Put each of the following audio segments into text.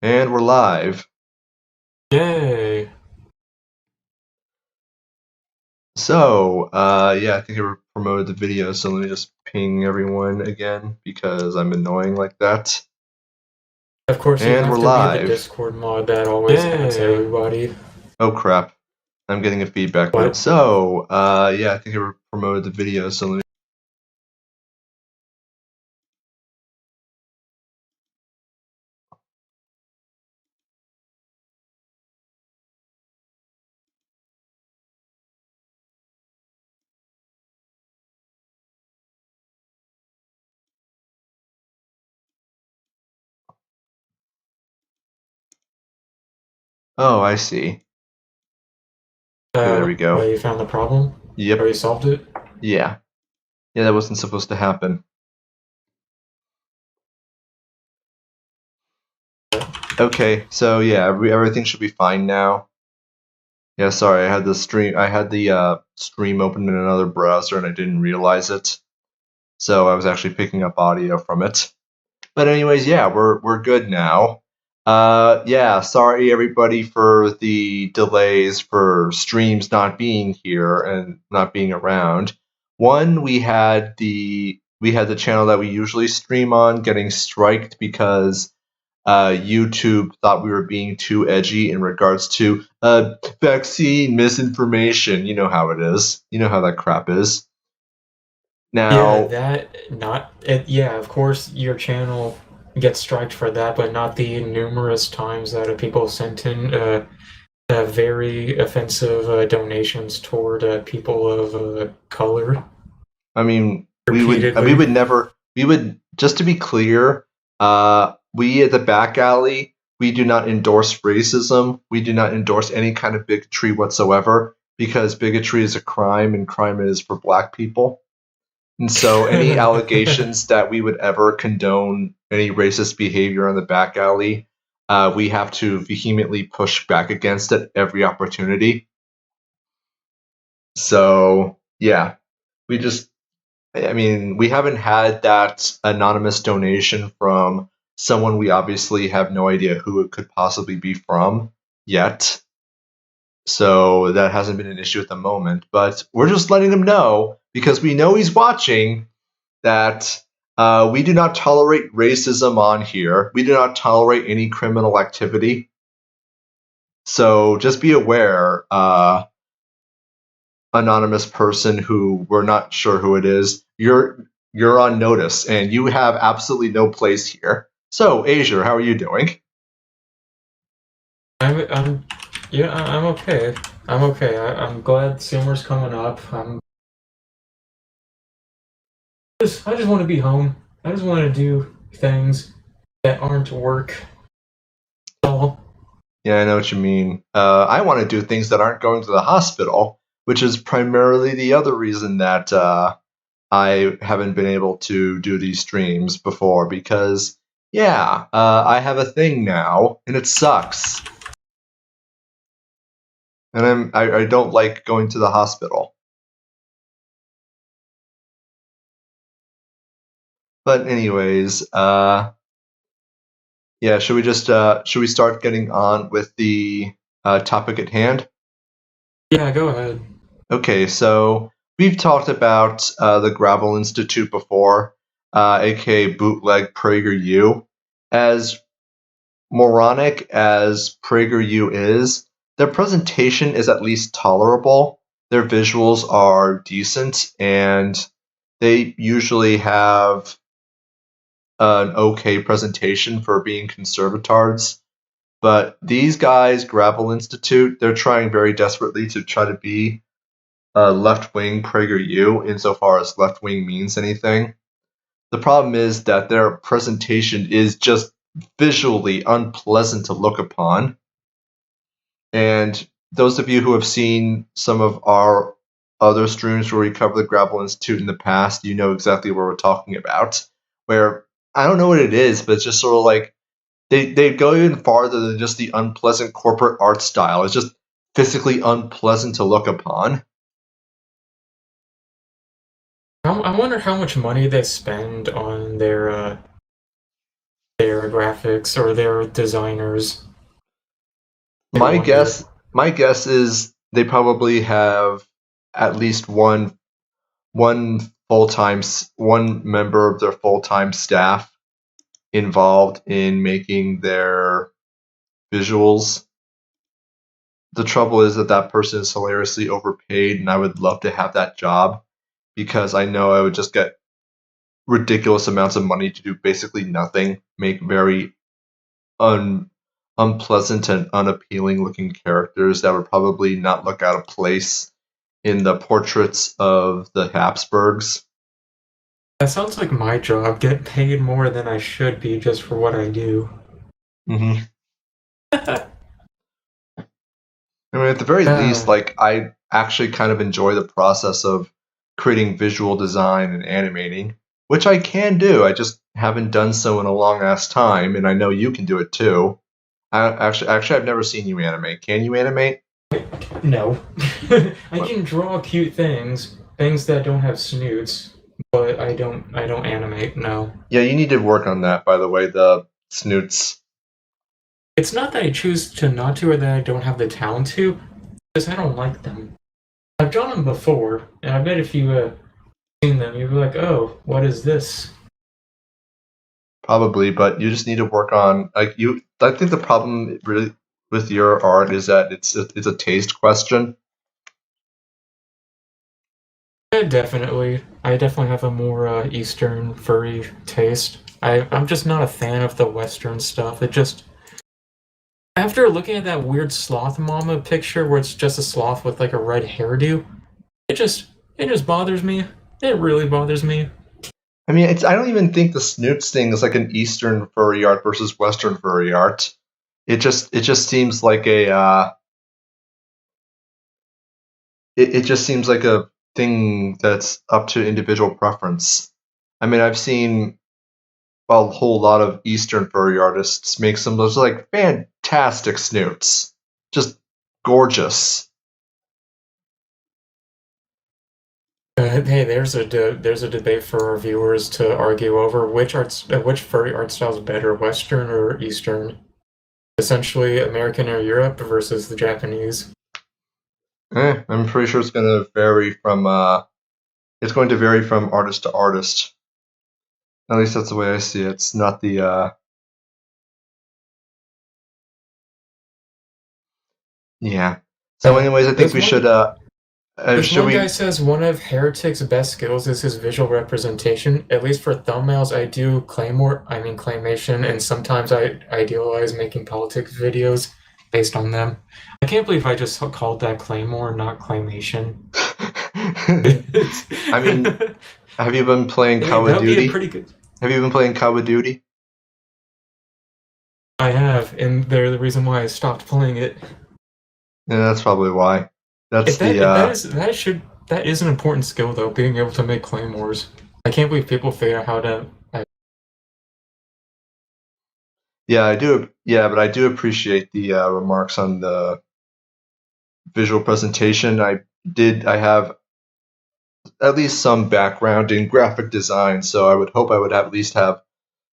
And we're live. Yay! So, yeah, I think I promoted the video, so let me just ping everyone again because I'm annoying like that. Of course, you And have we're to be the live. Discord mod that always adds everybody. Oh crap. I'm getting a feedback loop. What? So, yeah, I think I promoted the video, so let me. Oh, I see. Okay, there we go. You found the problem? Yep. Or you solved it? Yeah. Yeah, that wasn't supposed to happen. Okay, so yeah, everything should be fine now. Yeah, sorry, I had the stream open in another browser and I didn't realize it. So I was actually picking up audio from it. But anyways, yeah, we're good now. Yeah, sorry everybody for the delays for streams not being here and not being around. One, we had the channel that we usually stream on getting striked because YouTube thought we were being too edgy in regards to vaccine misinformation. You know how it is. You know how that crap is. Now, Yeah, of course your channel gets striked for that, but not the numerous times that people sent in very offensive donations toward people of color I mean, we repeatedly. would never, we would, just to be clear, we at the Backalley, we do not endorse racism. We do not endorse any kind of bigotry whatsoever because bigotry is a crime and crime is for black people. And so any allegations that we would ever condone any racist behavior on the Backalley, we have to vehemently push back against it every opportunity. So, yeah, we just I mean, we haven't had that anonymous donation from someone we obviously have no idea who it could possibly be from yet. So that hasn't been an issue at the moment. But we're just letting him know, because we know he's watching, that we do not tolerate racism on here. We do not tolerate any criminal activity. So just be aware, anonymous person who we're not sure who it is, you're on notice and you have absolutely no place here. So, Asia, how are you doing? I'm okay. I'm okay. I'm glad summer's coming up. I just want to be home. I just want to do things that aren't work. All. Yeah, I know what you mean. I want to do things that aren't going to the hospital, which is primarily the other reason that I haven't been able to do these streams before, because, yeah, I have a thing now, and it sucks. And I don't like going to the hospital. But anyways, yeah, should we start getting on with the topic at hand? Yeah, go ahead. Okay, so we've talked about the Gravel Institute before, aka Bootleg PragerU. As moronic as PragerU is, their presentation is at least tolerable. Their visuals are decent, and they usually have an okay presentation for being conservatards. But these guys, Gravel Institute, they're trying very desperately to try to be left-wing PragerU insofar as left-wing means anything. The problem is that their presentation is just visually unpleasant to look upon. And those of you who have seen some of our other streams where we cover the Gravel Institute in the past, you know exactly what we're talking about. Where I don't know what it is, but it's just sort of like they go even farther than just the unpleasant corporate art style. It's just physically unpleasant to look upon. I wonder how much money they spend on their their graphics or their designers. I My wonder. guess is they probably have at least one one member of their full-time staff involved in making their visuals. The trouble is that that person is hilariously overpaid, and I would love to have that job because I know I would just get ridiculous amounts of money to do basically nothing, make very unpleasant and unappealing looking characters that would probably not look out of place in the portraits of the Habsburgs. That sounds like my job. Get paid more than I should be just for what I do. Mm-hmm. I mean, at the very least, uh, like I actually kind of enjoy the process of creating visual design and animating, which I can do. I just haven't done so in a long ass time, and I know you can do it too. Actually, I've never seen you animate. Can you animate? no. I What? can draw cute things that don't have snoots, but I don't animate, no. Yeah, you need to work on that. By the way, the snoots. It's not that I choose to not to or that I don't have the talent to, because I don't like them. I've drawn them before, and I bet if you seen them, you'd be like, "Oh, what is this?" Probably, but you just need to work on like you. I think the problem really with your art is that it's a taste question. I definitely have a more Eastern furry taste. I'm just not a fan of the Western stuff. It just after looking at that weird sloth mama picture where it's just a sloth with like a red hairdo, it just it just bothers me. It really bothers me. I mean, I don't even think the snoots thing is like an Eastern furry art versus Western furry art. It just seems like it just seems like a thing that's up to individual preference. I mean, I've seen a whole lot of Eastern furry artists make some of those like fantastic snoots, just gorgeous. Hey, there's a debate for our viewers to argue over which furry art style is better, Western or Eastern. Essentially, American or Europe versus the Japanese. I'm pretty sure it's going to vary from artist to artist. At least that's the way I see it. It's not the yeah. So, Uh, anyways, I think this we should one This should one guy we? says one of Heretic's best skills is his visual representation. At least for thumbnails, I mean claymation, and sometimes I idealize making politics videos based on them. I can't believe I just called that Claymore, not claymation. I mean, have you been playing Hey, Call that of would be a Duty? pretty good. Have you been playing Call of Duty? I have, and they're the reason why I stopped playing it. Yeah, that's probably why. That's If that is that is an important skill though, being able to make claymores. I can't believe people figure out how to. yeah, I do. Yeah, but I do appreciate the remarks on the visual presentation. I have at least some background in graphic design, so I would hope I would at least have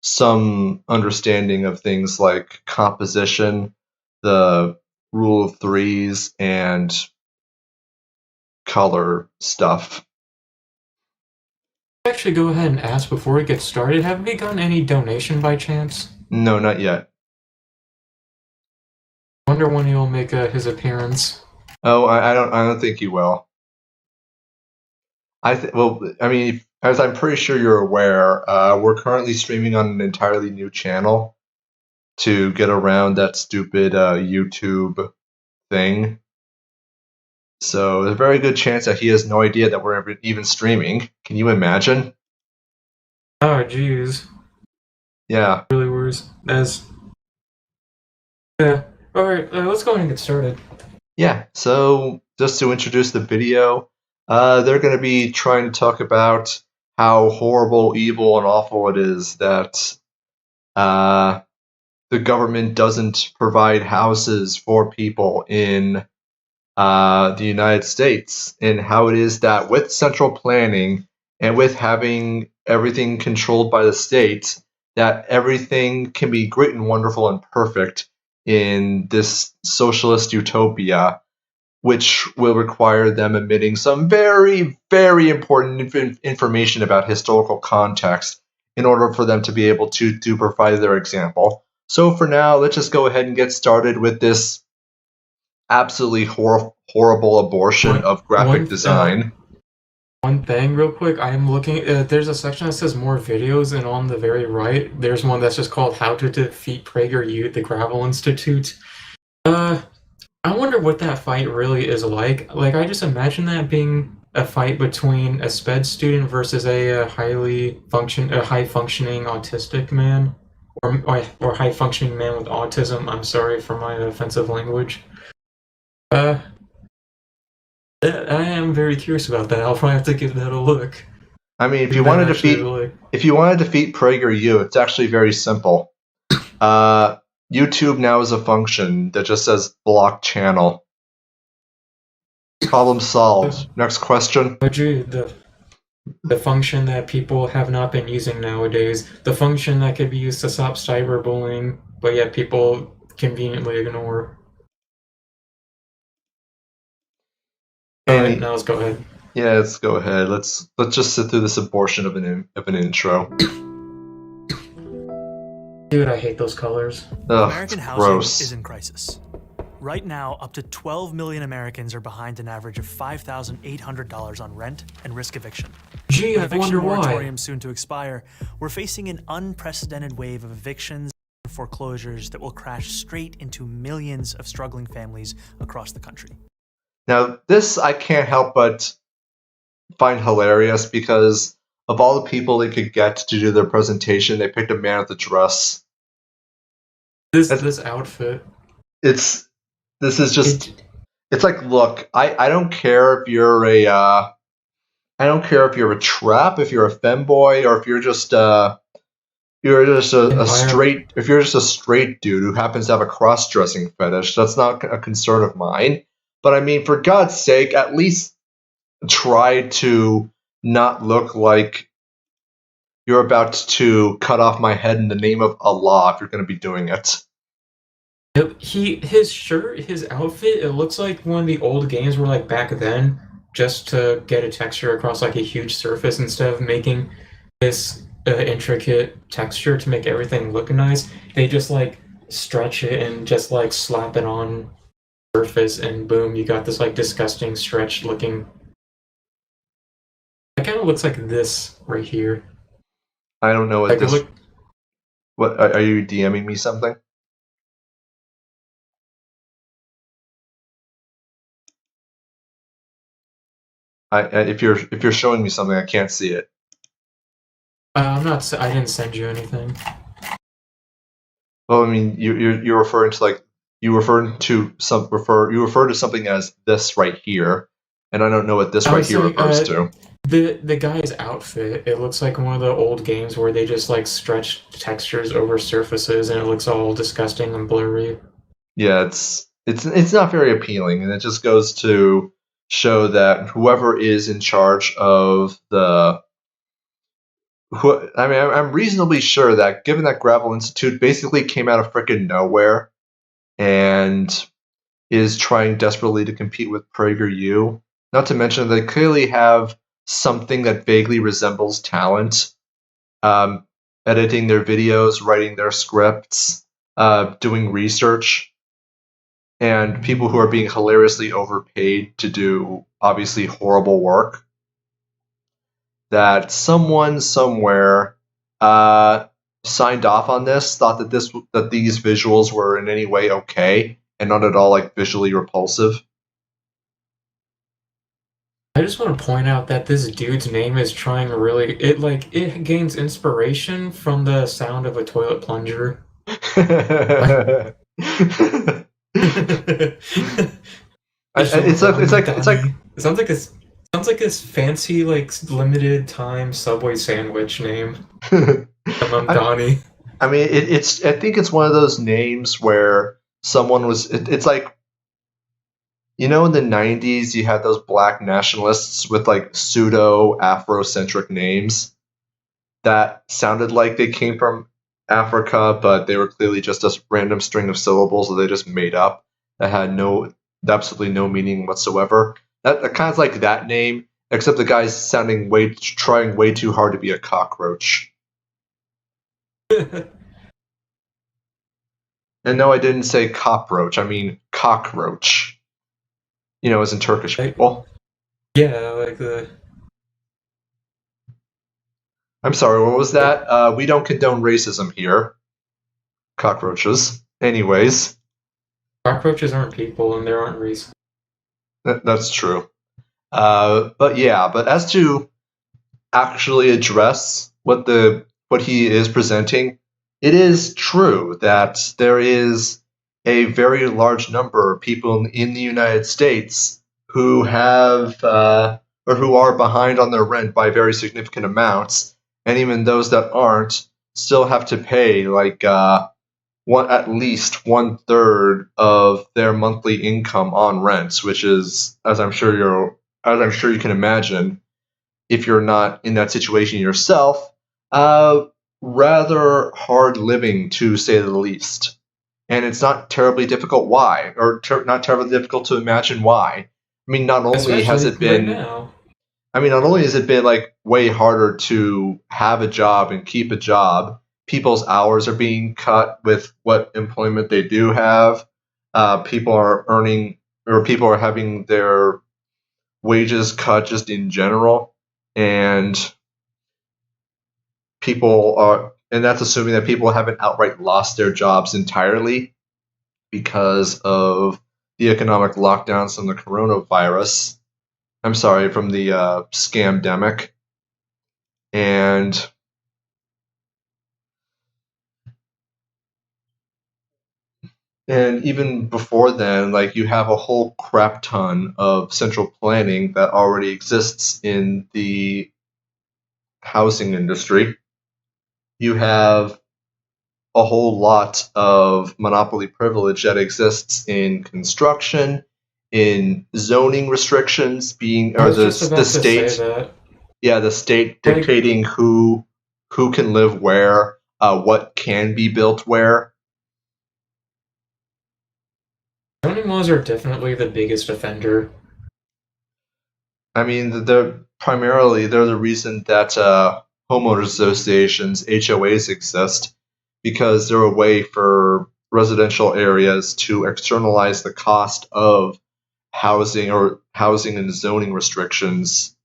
some understanding of things like composition, the rule of threes, and color stuff. Actually go ahead and ask before we get started, have we gotten any donation by chance? No, not yet. Wonder when he'll make his appearance. Oh, I don't think you will. Well, I mean, as I'm pretty sure you're aware, we're currently streaming on an entirely new channel to get around that stupid YouTube thing. So there's a very good chance that he has no idea that we're even streaming. Can you imagine? Oh jeez. Yeah. Really worse. As yeah. Alright, let's go ahead and get started. Yeah. So just to introduce the video, they're going to be trying to talk about how horrible, evil, and awful it is that the government doesn't provide houses for people in the United States, and how it is that with central planning and with having everything controlled by the state, that everything can be great and wonderful and perfect in this socialist utopia, which will require them omitting some very, very important information about historical context in order for them to be able to provide their example. So for now, let's just go ahead and get started with this absolutely horrible abortion of graphic design. One thing real quick, I'm looking, there's a section that says more videos, and on the very right, there's one that's just called How to Defeat PragerU, the Gravel Institute. I wonder what that fight really is like. Like, I just imagine that being a fight between a sped student versus a high-functioning autistic man, or high-functioning man with autism. I'm sorry for my offensive language. I am very curious about that. I'll probably have to give that a look. I mean, if you want to defeat PragerU, it's actually very simple. YouTube now is a function that just says block channel. Problem solved. Next question. The function that people have not been using nowadays, the function that could be used to stop cyberbullying, but yet people conveniently ignore. Alright, now let's go ahead. Yeah, let's go ahead. Let's just sit through this abortion of an intro. Dude, I hate those colors. Ugh, American housing is in crisis. Right now, up to 12 million Americans are behind an average of $5,800 on rent and risk eviction. Gee, I wonder why. With moratorium soon to expire, we're facing an unprecedented wave of evictions and foreclosures that will crash straight into millions of struggling families across the country. Now, this I can't help but find hilarious because of all the people they could get to do their presentation, they picked a man with a dress. This outfit. It's like, look, I don't care if you're a trap, if you're a femboy, or if you're just a straight dude who happens to have a cross-dressing fetish. That's not a concern of mine. But I mean, for God's sake, at least try to not look like you're about to cut off my head in the name of Allah if you're going to be doing it. His shirt, his outfit, it looks like one of the old games where, like, back then, just to get a texture across, like, a huge surface, instead of making this intricate texture to make everything look nice, they just, like, stretch it and just, like, slap it on surface, and boom, you got this, like, disgusting stretched looking. It kind of looks like this right here. I don't know what this. What are you DMing me something? If you're showing me something, I can't see it. I'm not. I didn't send you anything. Well, I mean, you're referring to, like, you refer to something as this right here, and I don't know what this right here refers to. The guy's outfit, it looks like one of the old games where they just, like, stretch textures over surfaces and it looks all disgusting and blurry. Yeah, it's not very appealing, and it just goes to show that whoever is in charge of I'm reasonably sure that, given that Gravel Institute basically came out of frickin' nowhere and is trying desperately to compete with PragerU, not to mention they clearly have something that vaguely resembles talent, editing their videos, writing their scripts, doing research, and people who are being hilariously overpaid to do obviously horrible work, that someone somewhere signed off on this, thought that these visuals were in any way okay and not at all, like, visually repulsive. I just want to point out that this dude's name is trying really... It gains inspiration from the sound of a toilet plunger. It sounds like this fancy, like, limited time Subway sandwich name. Donnie. I mean, I think it's one of those names where someone was. It's like, you know, in the 90s, you had those black nationalists with, like, pseudo Afrocentric names that sounded like they came from Africa, but they were clearly just a random string of syllables that they just made up that had absolutely no meaning whatsoever. That kind of like that name, except the guy's trying way too hard to be a cockroach. And no, I didn't say cockroach. I mean cockroach. As in Turkish people. Yeah, like the. I'm sorry, what was that? We don't condone racism here. Cockroaches. Anyways. Cockroaches aren't people, and there aren't races. That's true. But as to actually address what he is presenting, it is true that there is a very large number of people in the United States who have or who are behind on their rent by very significant amounts, and even those that aren't still have to pay like at least 1/3 of their monthly income on rents, which is, as I'm sure you can imagine, if you're not in that situation yourself, rather hard living, to say the least. And it's not terribly difficult why, or not terribly difficult to imagine why. I mean, not only has it been like way harder to have a job and keep a job, people's hours are being cut with what employment they do have. People are having their wages cut just in general, and that's assuming that people haven't outright lost their jobs entirely because of the economic lockdowns from the coronavirus. I'm sorry, from the scamdemic. And even before then, like, you have a whole crap ton of central planning that already exists in the housing industry. You have a whole lot of monopoly privilege that exists in construction, in zoning restrictions the state dictating who can live where, what can be built where. Zoning laws are definitely the biggest offender. I mean, they're the reason that homeowners associations, HOAs, exist, because they're a way for residential areas to externalize the cost of housing and zoning restrictions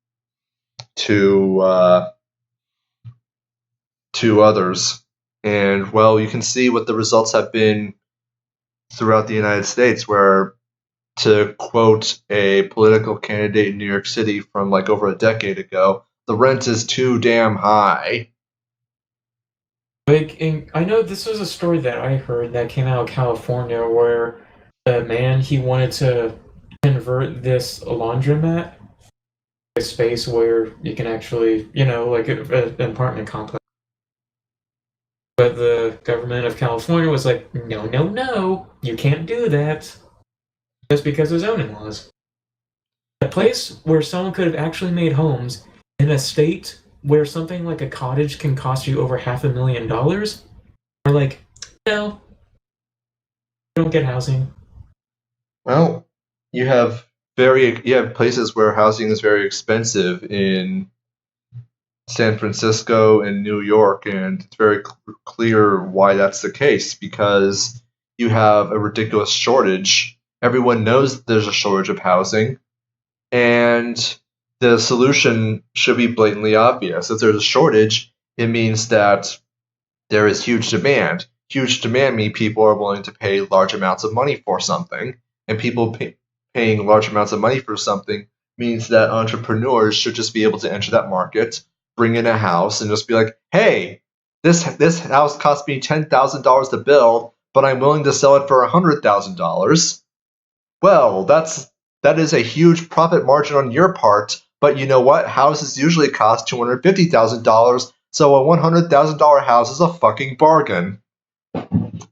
to others. And, well, you can see what the results have been throughout the United States, where, to quote a political candidate in New York City from like over a decade ago, the rent is too damn high. I know this was a story that I heard that came out of California, where a man, he wanted to convert this laundromat to a space where you can actually, like an apartment complex. But the government of California was like, no, you can't do that. Just because of zoning laws. A place where someone could have actually made homes in a state where something like a cottage can cost you over $500,000, are like, no, you don't get housing. Well, you have places where housing is very expensive in San Francisco and New York, and it's very clear why that's the case, because you have a ridiculous shortage. Everyone knows there's a shortage of housing, and the solution should be blatantly obvious. If there's a shortage, it means that there is huge demand. Huge demand means people are willing to pay large amounts of money for something, and people paying large amounts of money for something means that entrepreneurs should just be able to enter that market, bring in a house, and just be like, hey, this house cost me $10,000 to build, but I'm willing to sell it for $100,000. Well, that is a huge profit margin on your part, but you know what? Houses usually cost $250,000, so a $100,000 house is a fucking bargain.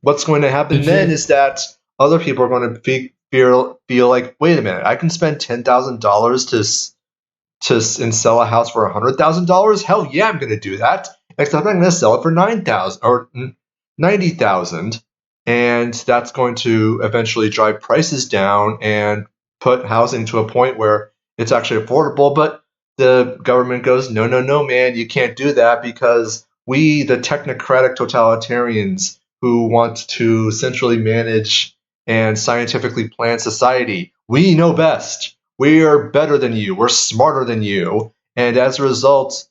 What's going to happen then is that other people are going to feel like, wait a minute, I can spend $10,000 and sell a house for $100,000? Hell yeah, I'm going to do that. Except I'm going to sell it for $9,000 or $90,000, and that's going to eventually drive prices down and put housing to a point where it's actually affordable. But the government goes, no, no, no, man, you can't do that because we, the technocratic totalitarians who want to centrally manage and scientifically plan society, we know best. We are better than you. We're smarter than you. And as a result,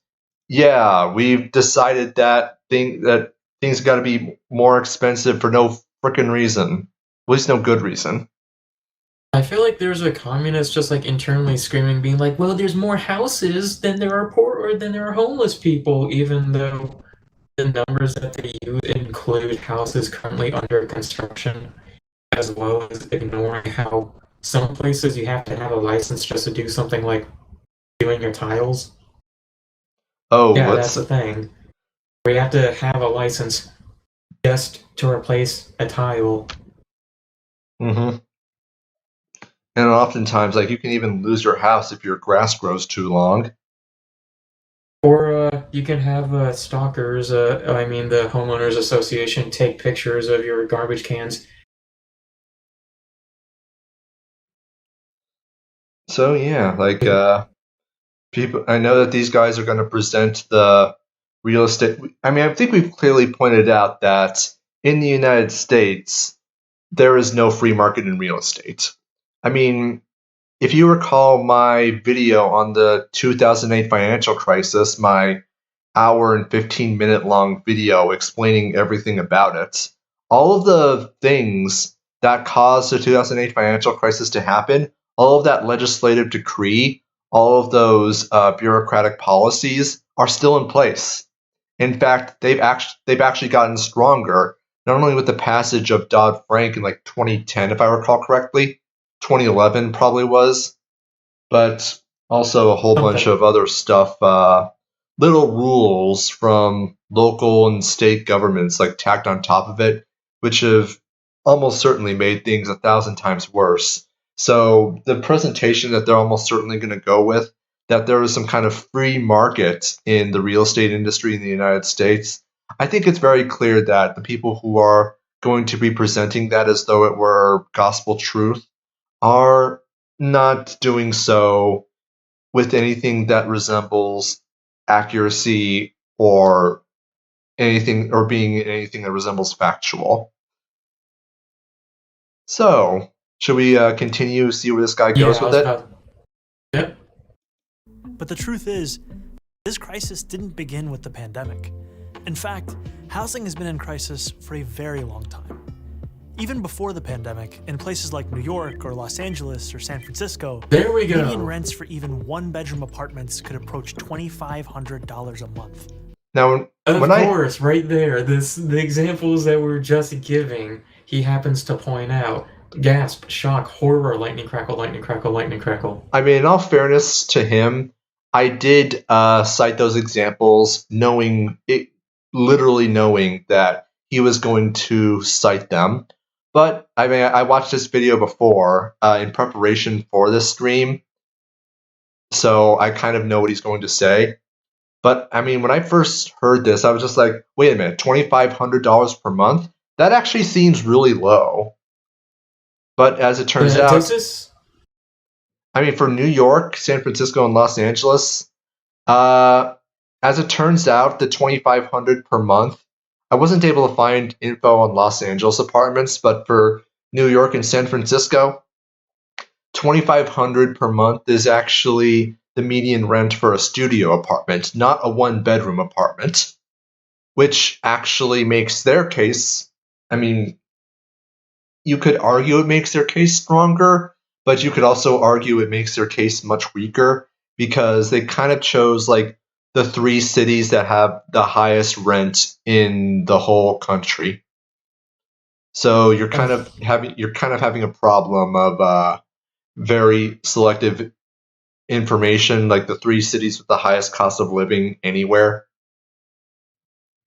yeah, we've decided that things got to be more expensive for no frickin' reason. At least no good reason. I feel like there's a communist just like internally screaming, being like, "Well, there's more houses than there are poor or than there are homeless people," even though the numbers that they use include houses currently under construction, as well as ignoring how some places you have to have a license just to do something like doing your tiles. Oh, Yeah, that's the thing. We have to have a license just to replace a tile. Mm-hmm. And oftentimes, like, you can even lose your house if your grass grows too long. Or you can have stalkers, the homeowners association, take pictures of your garbage cans. So yeah, like people, I know that these guys are going to present the real estate. I mean, I think we've clearly pointed out that in the United States, there is no free market in real estate. I mean, if you recall my video on the 2008 financial crisis, my hour and 15-minute long video explaining everything about it, all of the things that caused the 2008 financial crisis to happen, all of that legislative decree, all of those bureaucratic policies are still in place. In fact, they've actually gotten stronger, not only with the passage of Dodd-Frank in like 2010, if I recall correctly, 2011 probably was, but also a whole bunch of other stuff, little rules from local and state governments like tacked on top of it, which have almost certainly made things 1,000 times worse. So the presentation that they're almost certainly going to go with, that there is some kind of free market in the real estate industry in the United States, I think it's very clear that the people who are going to be presenting that as though it were gospel truth are not doing so with anything that resembles accuracy or anything, or being anything that resembles factual. So, should we continue, see where this guy goes with it? Yep. But the truth is, this crisis didn't begin with the pandemic. In fact, housing has been in crisis for a very long time. Even before the pandemic, in places like New York or Los Angeles or San Francisco, there we go. Median rents for even one-bedroom apartments could approach $2,500 a month. Now, right there, the examples that we're just giving, he happens to point out. Gasp, shock, horror, lightning crackle, lightning crackle, lightning crackle. I mean, in all fairness to him, I did cite those examples literally knowing that he was going to cite them. But, I mean, I watched this video before in preparation for this stream, so I kind of know what he's going to say. But, I mean, when I first heard this, I was just like, wait a minute, $2,500 per month? That actually seems really low. But as it turns out, Texas? I mean, for New York, San Francisco, and Los Angeles, as it turns out, the $2,500 per month, I wasn't able to find info on Los Angeles apartments, but for New York and San Francisco, $2,500 per month is actually the median rent for a studio apartment, not a one-bedroom apartment, which actually makes their case, I mean, you could argue it makes their case stronger, but you could also argue it makes their case much weaker because they kind of chose like the 3 cities that have the highest rent in the whole country. So you're kind of having a problem of very selective information, like the 3 cities with the highest cost of living anywhere.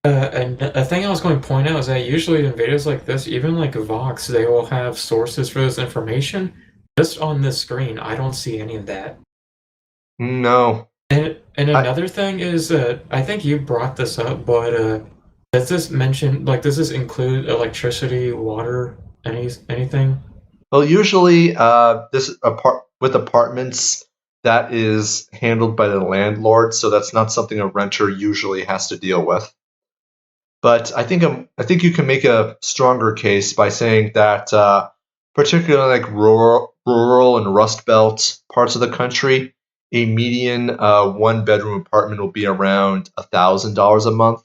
And a thing I was going to point out is that usually in videos like this, even like Vox, they will have sources for this information. Just on this screen, I don't see any of that. No. And another thing is, I think you brought this up, but Does this mention does this include electricity, water, anything? Well, usually, with apartments, that is handled by the landlord, so that's not something a renter usually has to deal with. But I think you can make a stronger case by saying that, particularly like rural and Rust Belt parts of the country, a median one bedroom apartment will be around $1,000 a month,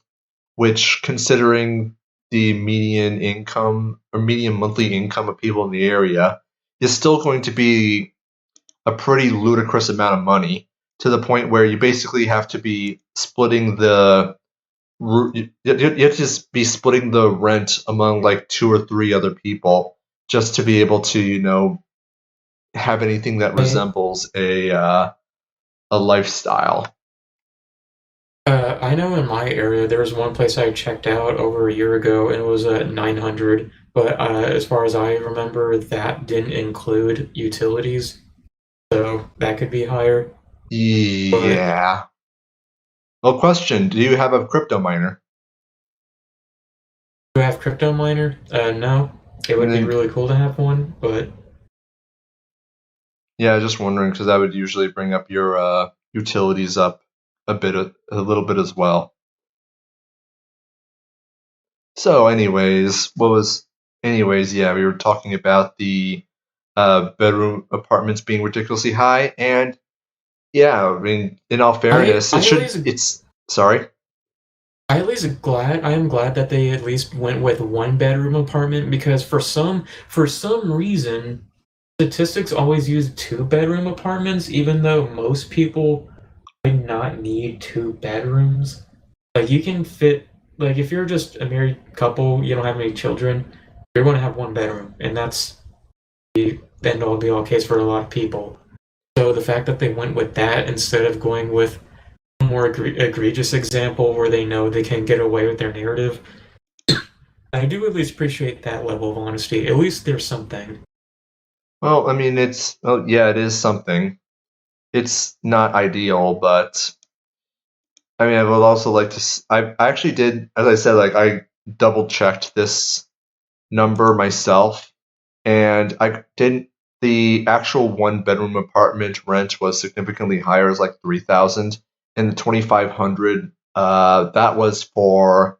which, considering the median income or median monthly income of people in the area, is still going to be a pretty ludicrous amount of money, to the point where you basically have to be splitting you have to just be splitting the rent among like two or three other people just to be able to, have anything that resembles a lifestyle. I know in my area there was one place I checked out over a year ago and it was at 900, but as far as I remember, that didn't include utilities, so that could be higher. Yeah. Well, question: do you have a crypto miner? Do I have crypto miner? No. It would be really cool to have one, but yeah, just wondering because that would usually bring up your utilities up a little bit as well. So, yeah, we were talking about the bedroom apartments being ridiculously high, and yeah, I mean, in all fairness, sorry. I am glad that they at least went with one bedroom apartment because for some reason statistics always use two bedroom apartments even though most people might not need two bedrooms. Like you can fit if you're just a married couple, you don't have any children, you're going to have one bedroom and that's the end all be all case for a lot of people. So the fact that they went with that instead of going with a more egregious example where they know they can get away with their narrative, I do at least appreciate that level of honesty. At least there's something. Well, I mean, it is something. It's not ideal, but I mean, I would also like to. I actually did, as I said, like I double checked this number myself, and I didn't. The actual one bedroom apartment rent was significantly higher, as like 3,000, and the 2,500 that was for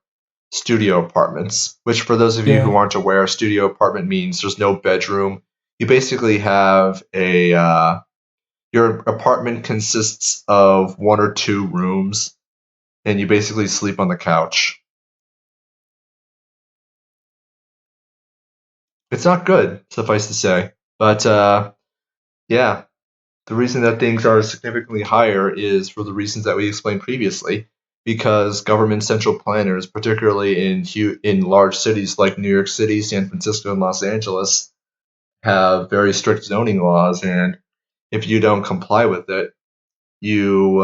studio apartments. Which, for those of you who aren't aware, studio apartment means there's no bedroom. You basically have your apartment consists of one or two rooms, and you basically sleep on the couch. It's not good, suffice to say. But yeah, the reason that things are significantly higher is for the reasons that we explained previously, because government central planners, particularly in large cities like New York City, San Francisco, and Los Angeles, have very strict zoning laws, and if you don't comply with it, you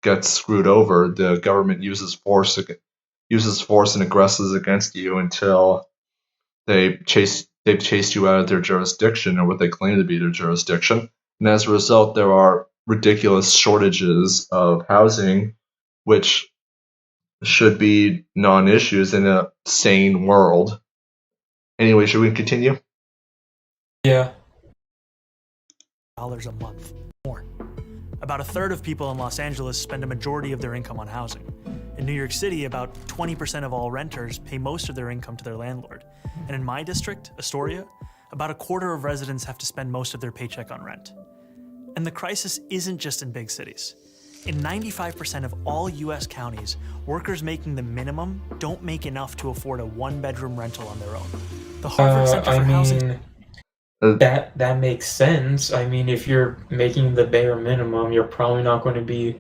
get screwed over. The government uses force and aggresses against you until they've chased you out of their jurisdiction, or what they claim to be their jurisdiction. And as a result, there are ridiculous shortages of housing, which should be non-issues in a sane world. Anyway, should we continue? Yeah. $1 a month. More. About a third of people in Los Angeles spend a majority of their income on housing. In New York City, about 20% of all renters pay most of their income to their landlord. And in my district, Astoria, about a quarter of residents have to spend most of their paycheck on rent. And the crisis isn't just in big cities. In 95% of all US counties, workers making the minimum don't make enough to afford a one-bedroom rental on their own. The Harvard Center for Housing... That makes sense. I mean, if you're making the bare minimum, you're probably not going to be.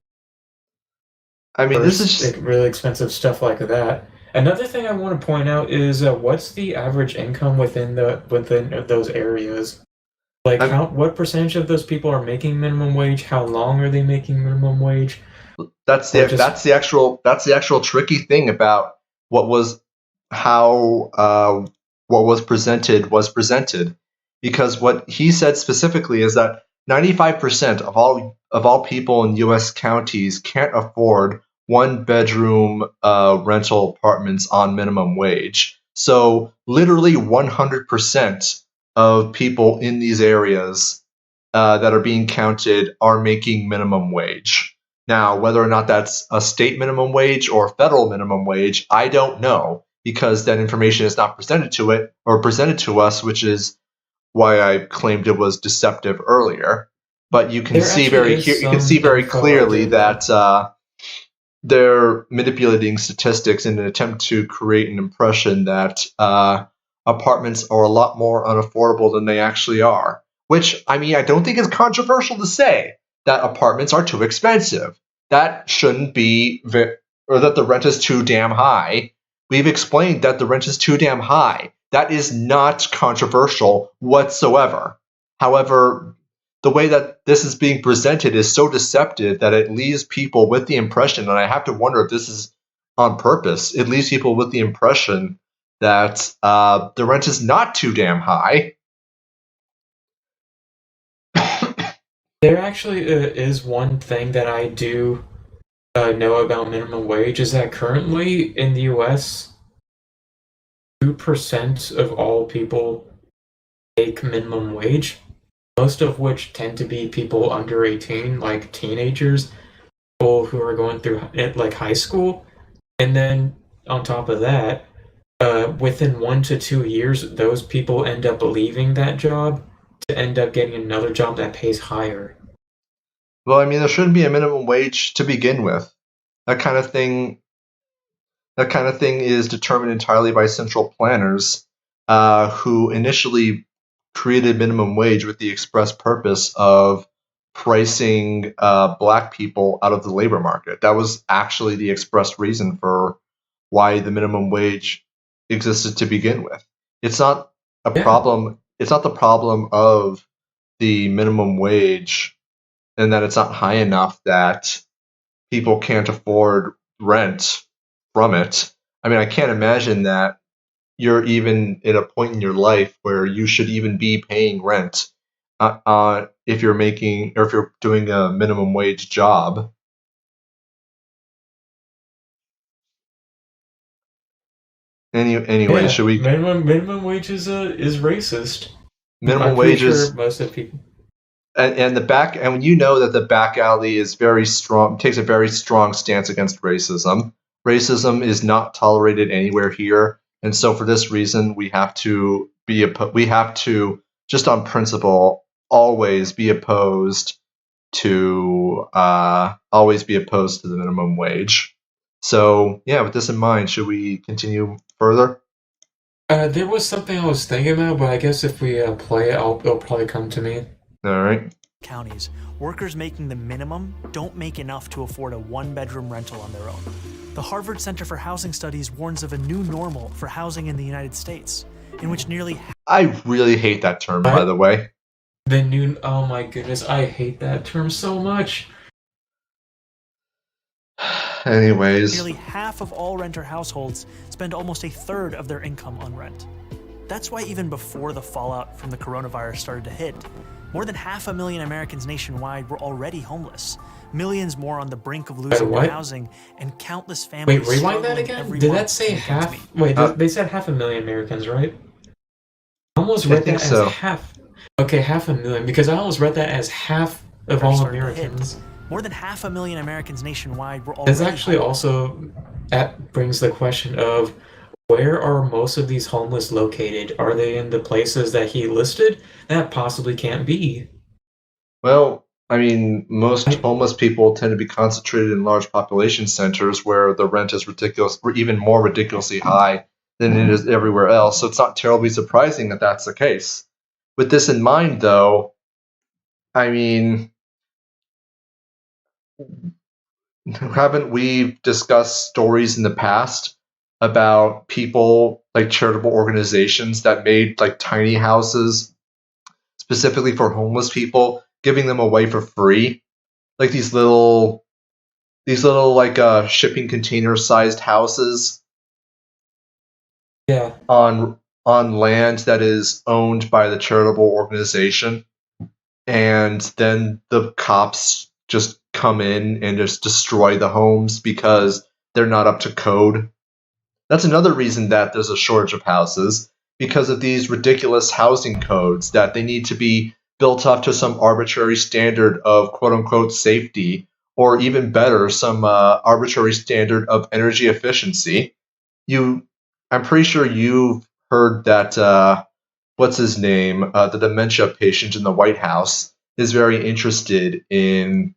I mean, this is just really expensive stuff like that. Another thing I want to point out is what's the average income within those areas? Like, what percentage of those people are making minimum wage? How long are they making minimum wage? That's the actual tricky thing about what was presented. Because what he said specifically is that 95% of all people in U.S. counties can't afford one-bedroom rental apartments on minimum wage. So literally 100% of people in these areas that are being counted are making minimum wage. Now, whether or not that's a state minimum wage or federal minimum wage, I don't know, because that information is not presented to us, which is why I claimed it was deceptive earlier. But you can see very clearly that they're manipulating statistics in an attempt to create an impression that apartments are a lot more unaffordable than they actually are. Which, I mean, I don't think is controversial to say that apartments are too expensive. That shouldn't be, or that the rent is too damn high. We've explained that the rent is too damn high. That is not controversial whatsoever. However, the way that this is being presented is so deceptive that it leaves people with the impression, and I have to wonder if this is on purpose, it leaves people with the impression that the rent is not too damn high. There actually is one thing that I do know about minimum wage, is that currently in the US, 2% of all people make minimum wage, most of which tend to be people under 18, like teenagers, people who are going through like high school. And then on top of that, within 1 to 2 years, those people end up leaving that job to end up getting another job that pays higher. Well, I mean, there shouldn't be a minimum wage to begin with. That kind of thing is determined entirely by central planners who initially created minimum wage with the express purpose of pricing black people out of the labor market. That was actually the express reason for why the minimum wage existed to begin with. It's not a problem. It's not the problem of the minimum wage and that it's not high enough that people can't afford rent from it. I mean, I can't imagine that you're even at a point in your life where you should even be paying rent if you're doing a minimum wage job. Anyway, should we? Minimum wage is racist. Minimum wage is sure most of people. And you know that the Backalley is very strong, takes a very strong stance against racism. Racism is not tolerated anywhere here, and so for this reason, we have to just on principle always be opposed to the minimum wage. So yeah, with this in mind, should we continue further? There was something I was thinking about, but I guess if we play it, it'll probably come to me. All right. Counties, workers making the minimum don't make enough to afford a one-bedroom rental on their own. The Harvard Center for Housing Studies warns of a new normal for housing in the United States, in which nearly... I really hate that term, by the way. Oh my goodness, I hate that term so much. Anyways. Nearly half of all renter households spend almost a third of their income on rent. That's why even before the fallout from the coronavirus started to hit, more than 500,000 Americans nationwide were already homeless, millions more on the brink of losing their housing, and countless families. Wait, rewind that again? Did that say half? Wait, they said 500,000 Americans, right? I almost read that as half. Okay, 500,000, because I almost read that as half of all Americans. More than 500,000 Americans nationwide were already. This actually also brings the question of, where are most of these homeless located? Are they in the places that he listed? That possibly can't be. Well, I mean, most homeless people tend to be concentrated in large population centers where the rent is ridiculous, or even more ridiculously high than it is everywhere else. So it's not terribly surprising that that's the case. With this in mind, though, I mean, haven't we discussed stories in the past about people, like charitable organizations that made like tiny houses specifically for homeless people, giving them away for free, like these little like shipping container sized houses, on land that is owned by the charitable organization, and then the cops just come in and just destroy the homes because they're not up to code. That's another reason that there's a shortage of houses, because of these ridiculous housing codes that they need to be built up to some arbitrary standard of quote-unquote safety, or even better, some arbitrary standard of energy efficiency. I'm pretty sure you've heard that, what's his name, the dementia patient in the White House is very interested in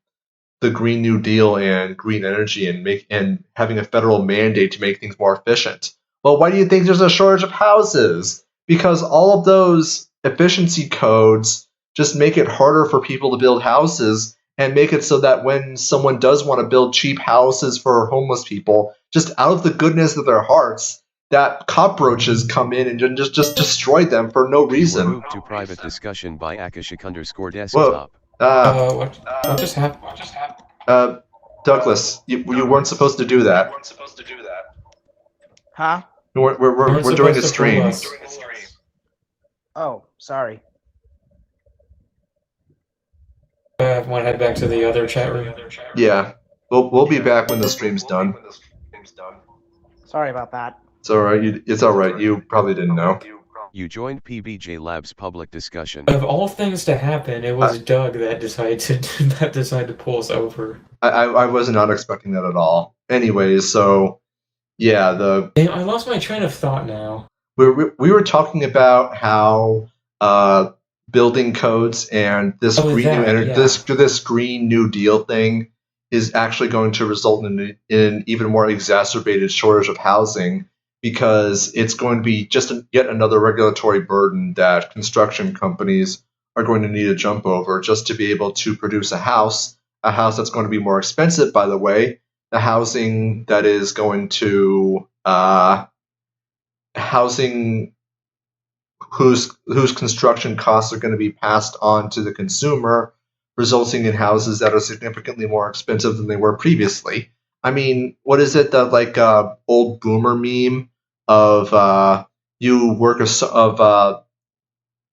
the Green New Deal and green energy and having a federal mandate to make things more efficient. Well, why do you think there's a shortage of houses? Because all of those efficiency codes just make it harder for people to build houses and make it so that when someone does want to build cheap houses for homeless people, just out of the goodness of their hearts, that cockroaches come in and just destroy them for no reason. Move to private discussion by Akashik_desktop. Whoa. What just happened? Douglas, you weren't supposed to do that. Huh? We're doing a stream. Oh, sorry. Want to head back to the other chat room? Yeah, we'll be back when the stream's done. Sorry about that. It's all right. It's all right. You probably didn't know. You joined PBJ Labs public discussion. Of all things to happen, it was Doug that decided to pull us over. I was not expecting that at all. Anyways, so yeah, Damn, I lost my train of thought now. we were talking about how building codes and this this Green New Deal thing is actually going to result in an even more exacerbated shortage of housing, because it's going to be just yet another regulatory burden that construction companies are going to need to jump over just to be able to produce a house that's going to be more expensive, by the way, the housing that is going to housing whose construction costs are going to be passed on to the consumer, resulting in houses that are significantly more expensive than they were previously. I mean, what is it, that old boomer meme of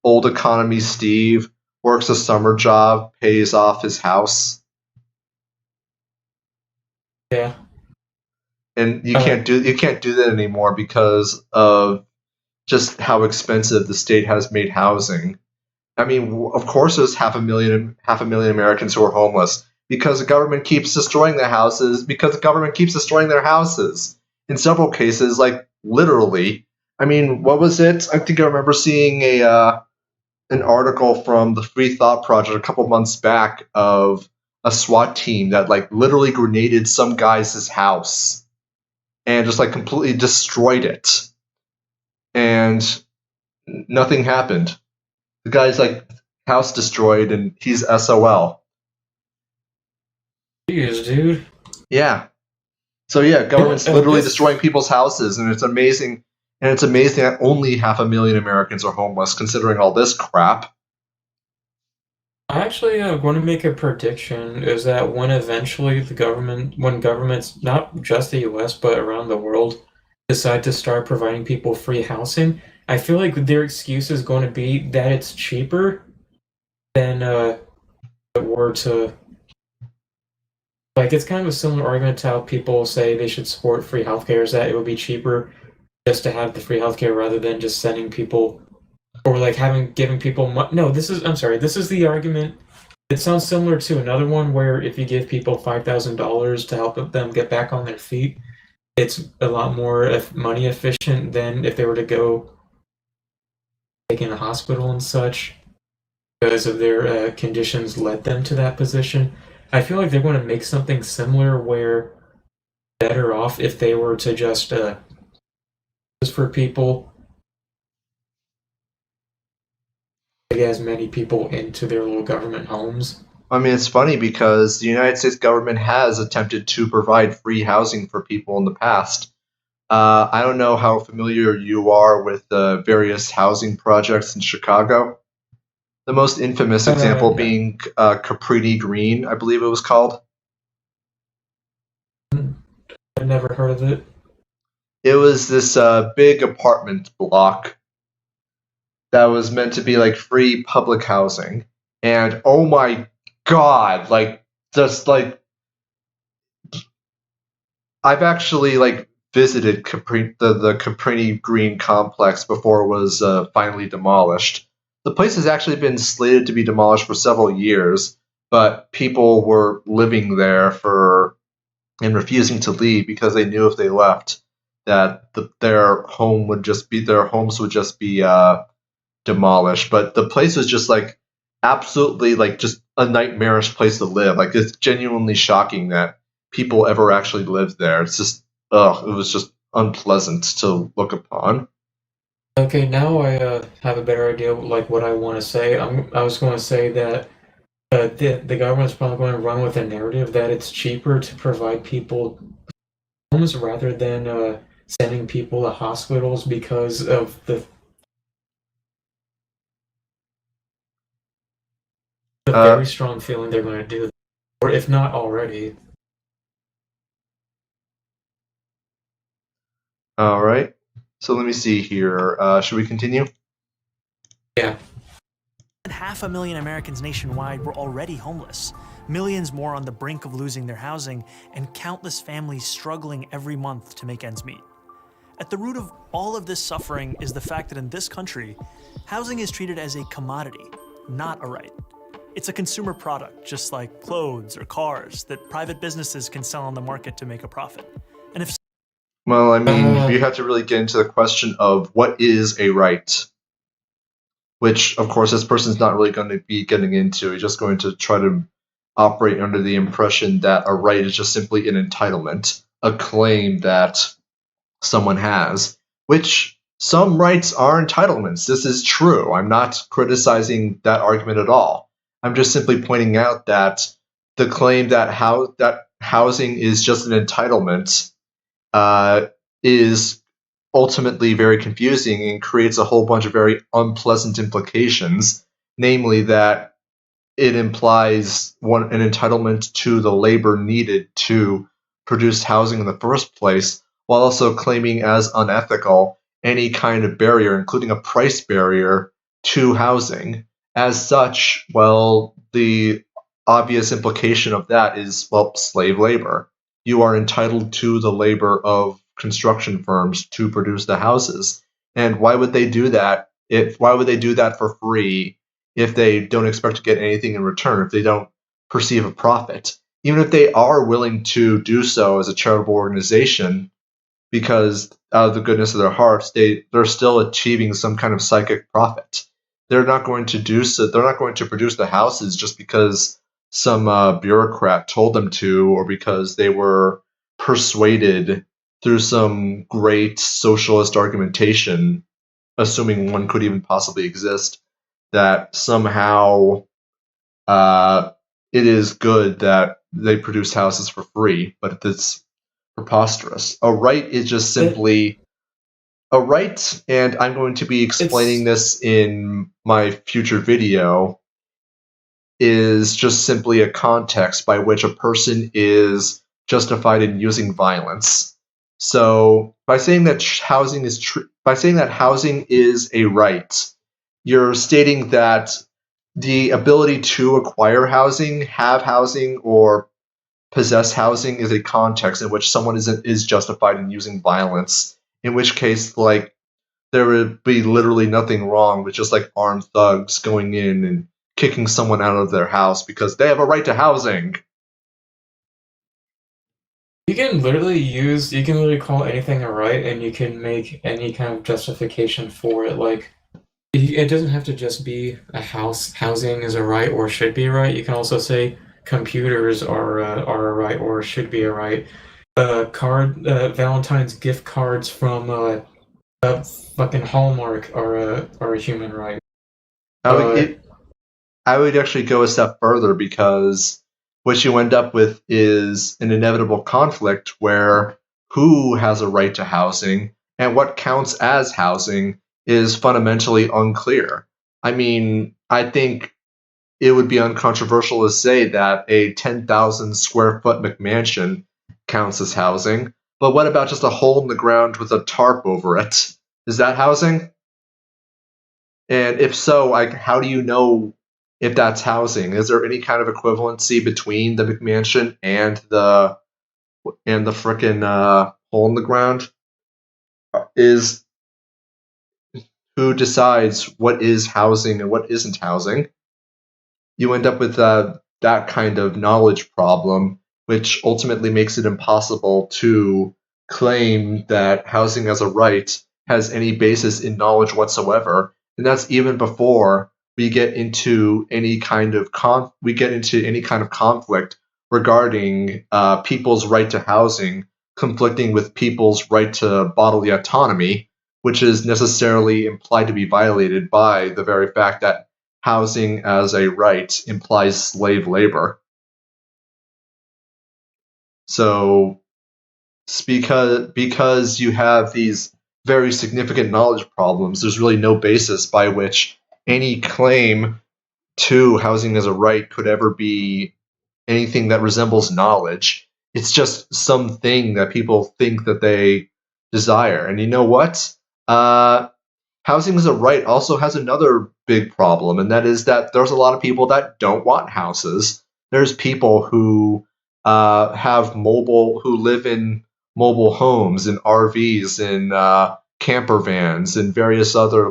old economy Steve works a summer job, pays off his house? Yeah. And you can't do that anymore because of just how expensive the state has made housing. I mean, of course, there's half a million Americans who are homeless because the government keeps destroying their houses. In several cases, like literally. I mean, what was it? I think I remember seeing an article from the Free Thought Project a couple months back of a SWAT team that literally grenaded some guy's house and just completely destroyed it, and nothing happened. The guy's house destroyed and he's SOL. Jeez, dude. Yeah. So yeah, government's literally destroying people's houses, and it's amazing. And it's amazing that only 500,000 Americans are homeless, considering all this crap. I actually want to make a prediction, is that when eventually when governments, not just the US, but around the world, decide to start providing people free housing, I feel like their excuse is going to be that it's cheaper than if it were to... it's kind of a similar argument to how people say they should support free healthcare, is that it would be cheaper just to have the free healthcare rather than just sending people, or giving people no, this is the argument. It sounds similar to another one where if you give people $5,000 to help them get back on their feet, it's a lot more money efficient than if they were to go in a hospital and such, because of their conditions led them to that position. I feel like they're going to make something similar where better off if they were to just for people, get as many people into their little government homes. I mean, it's funny because the United States government has attempted to provide free housing for people in the past. I don't know how familiar you are with the various housing projects in Chicago. The most infamous example being Caprini Green, I believe it was called. I've never heard of it. It was this big apartment block that was meant to be free public housing. And oh my god, just like I've actually like visited the Caprini Green complex before it was finally demolished. The place has actually been slated to be demolished for several years, but people were living there and refusing to leave because they knew if they left that their homes would just be demolished. But the place was just like absolutely like just a nightmarish place to live. Like it's genuinely shocking that people ever actually lived there. It's just it was just unpleasant to look upon. Okay, now I have a better idea of like what I want to say. I was going to say that the government's probably going to run with a narrative that it's cheaper to provide people homes rather than sending people to hospitals because of the very strong feeling they're going to do, or if not already. All right. So let me see here. Should we continue? Yeah. 500,000 Americans nationwide were already homeless, millions more on the brink of losing their housing, and countless families struggling every month to make ends meet. At the root of all of this suffering is the fact that in this country, housing is treated as a commodity, not a right. It's a consumer product, just like clothes or cars, that private businesses can sell on the market to make a profit. And if Well, I mean, you have to really get into the question of what is a right, which, of course, this person's not really going to be getting into. He's just going to try to operate under the impression that a right is just simply an entitlement, a claim that someone has, which some rights are entitlements. This is true. I'm not criticizing that argument at all. I'm just simply pointing out that the claim that housing is just an entitlement is ultimately very confusing and creates a whole bunch of very unpleasant implications, namely that it implies an entitlement to the labor needed to produce housing in the first place, while also claiming as unethical any kind of barrier, including a price barrier, to housing. As such, well, the obvious implication of that is, well, slave labor. You are entitled to the labor of construction firms to produce the houses. And why would they do that? Why would they do that for free if they don't expect to get anything in return, if they don't perceive a profit? Even if they are willing to do so as a charitable organization, because out of the goodness of their hearts, they're still achieving some kind of psychic profit. They're not going to do so. They're not going to produce the houses just because some bureaucrat told them to, or because they were persuaded through some great socialist argumentation, assuming one could even possibly exist, that somehow it is good that they produce houses for free, but it's preposterous. A right is just simply a right, and I'm going to be explaining this in my future video, is just simply a context by which a person is justified in using violence. So by saying that housing is a right, you're stating that the ability to acquire housing, have housing, or possess housing is a context in which someone is justified in using violence. In which case, like, there would be literally nothing wrong with just like armed thugs going in and kicking someone out of their house because they have a right to housing. You can literally call anything a right, and you can make any kind of justification for it. Like, it doesn't have to just be a house. Housing is a right or should be a right. You can also say computers are a right or should be a right. Valentine's gift cards from fucking Hallmark are a human right. I would actually go a step further, because what you end up with is an inevitable conflict where who has a right to housing and what counts as housing is fundamentally unclear. I mean, I think it would be uncontroversial to say that a 10,000 square foot McMansion counts as housing, but what about just a hole in the ground with a tarp over it? Is that housing? And if so, like, how do you know if that's housing. Is there any kind of equivalency between the McMansion and the frickin' hole in the ground? Is who decides what is housing and what isn't housing? You end up with that kind of knowledge problem, which ultimately makes it impossible to claim that housing as a right has any basis in knowledge whatsoever. And that's even before we get into any kind of conflict regarding people's right to housing conflicting with people's right to bodily autonomy, which is necessarily implied to be violated by the very fact that housing as a right implies slave labor. So because you have these very significant knowledge problems, there's really no basis by which any claim to housing as a right could ever be anything that resembles knowledge. It's just something that people think that they desire. And you know what? Housing as a right also has another big problem, and that is that there's a lot of people that don't want houses. There's people who who live in mobile homes and RVs and camper vans and various other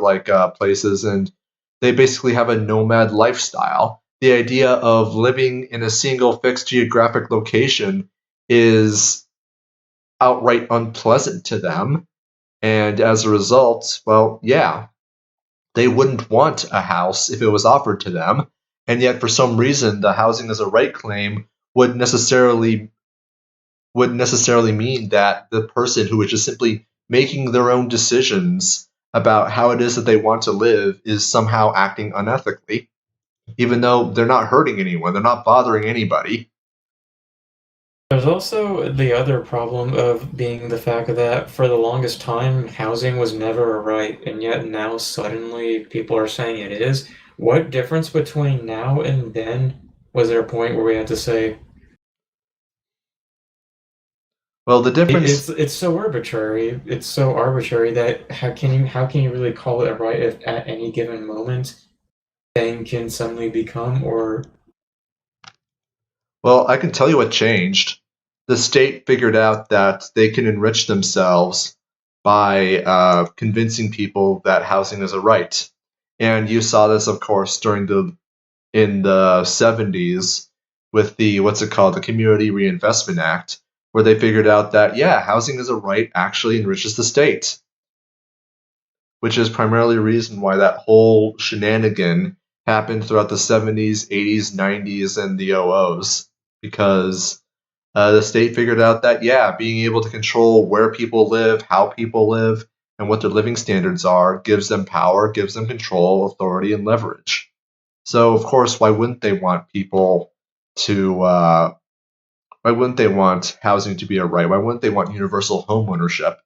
places, and they basically have a nomad lifestyle. The idea of living in a single fixed geographic location is outright unpleasant to them. And as a result, well, yeah, they wouldn't want a house if it was offered to them. And yet, for some reason, the housing as a right claim would necessarily mean that the person who is just simply making their own decisions about how it is that they want to live is somehow acting unethically, even though they're not hurting anyone, they're not bothering anybody. There's also the other problem of being the fact that for the longest time, housing was never a right, and yet now suddenly people are saying it is. What difference between now and then was there a point where we had to say, well, the difference it's so arbitrary. It's so arbitrary that how can you really call it a right if at any given moment thing can suddenly become or Well, I can tell you what changed. The state figured out that they can enrich themselves by convincing people that housing is a right. And you saw this, of course, in the 70s with the Community Reinvestment Act, where they figured out that, yeah, housing as a right actually enriches the state. Which is primarily the reason why that whole shenanigan happened throughout the 70s, 80s, 90s, and the 00s. Because the state figured out that, yeah, being able to control where people live, how people live, and what their living standards are gives them power, gives them control, authority, and leverage. So, of course, why wouldn't they want housing to be a right? Why wouldn't they want universal home ownership?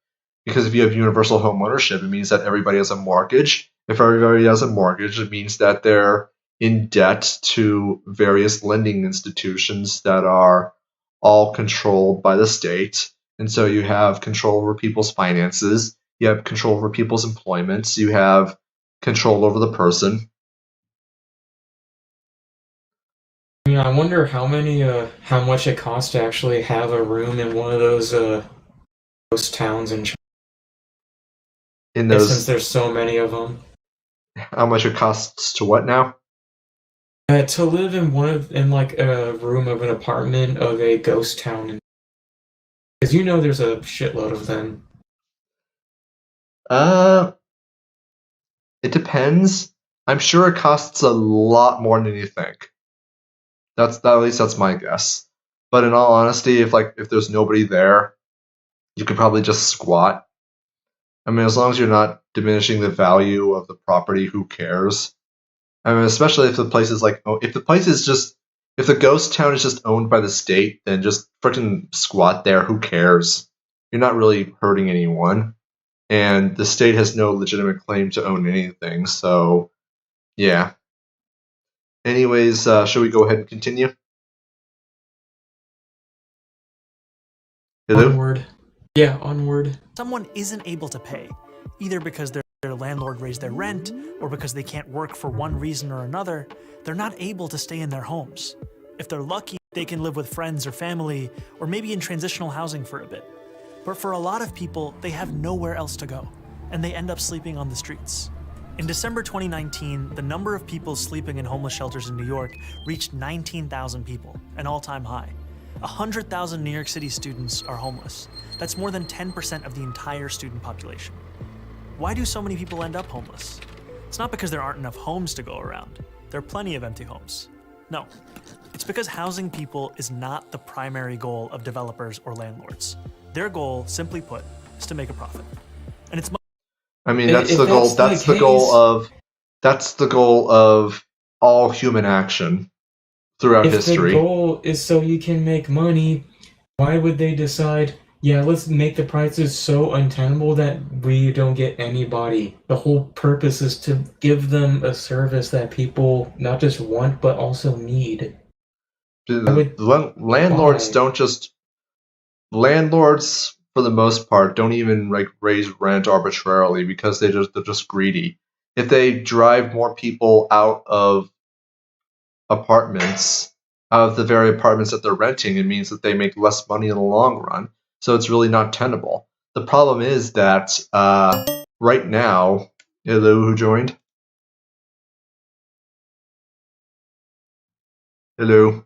Because if you have universal home ownership, it means that everybody has a mortgage. If everybody has a mortgage, it means that they're in debt to various lending institutions that are all controlled by the state. And so you have control over people's finances, you have control over people's employments, you have control over the person. I wonder how much it costs to actually have a room in one of those ghost towns in China. Since there's so many of them. How much it costs to what now? To live in a room of an apartment of a ghost town, because there's a shitload of them. It depends. I'm sure it costs a lot more than you think. At least that's my guess. But in all honesty, if there's nobody there, you could probably just squat. I mean, as long as you're not diminishing the value of the property, who cares? I mean, especially if the place is if the ghost town is just owned by the state, then just freaking squat there. Who cares? You're not really hurting anyone, and the state has no legitimate claim to own anything. So, yeah. Anyways, should we go ahead and continue? Hello? Onward. Yeah, onward. Someone isn't able to pay, either because they're their landlord raised their rent, or because they can't work for one reason or another, they're not able to stay in their homes. If they're lucky, they can live with friends or family, or maybe in transitional housing for a bit. But for a lot of people, they have nowhere else to go, and they end up sleeping on the streets. In December 2019, the number of people sleeping in homeless shelters in New York reached 19,000 people, an all-time high. 100,000 New York City students are homeless. That's more than 10% of the entire student population. Why do so many people end up homeless? It's not because there aren't enough homes to go around. There are plenty of empty homes. No, it's because housing people is not the primary goal of developers or landlords. Their goal, simply put, is to make a profit. And it's I mean, that's the goal. That's the goal of. That's the goal of all human action throughout history. If the goal is so you can make money, why would they decide, yeah, let's make the prices so untenable that we don't get anybody? The whole purpose is to give them a service that people not just want, but also need. Landlords don't just... Landlords, for the most part, don't even raise rent arbitrarily because they're just greedy. If they drive more people out of apartments, out of the very apartments that they're renting, it means that they make less money in the long run. So it's really not tenable. The problem is that right now, hello, who joined? Hello.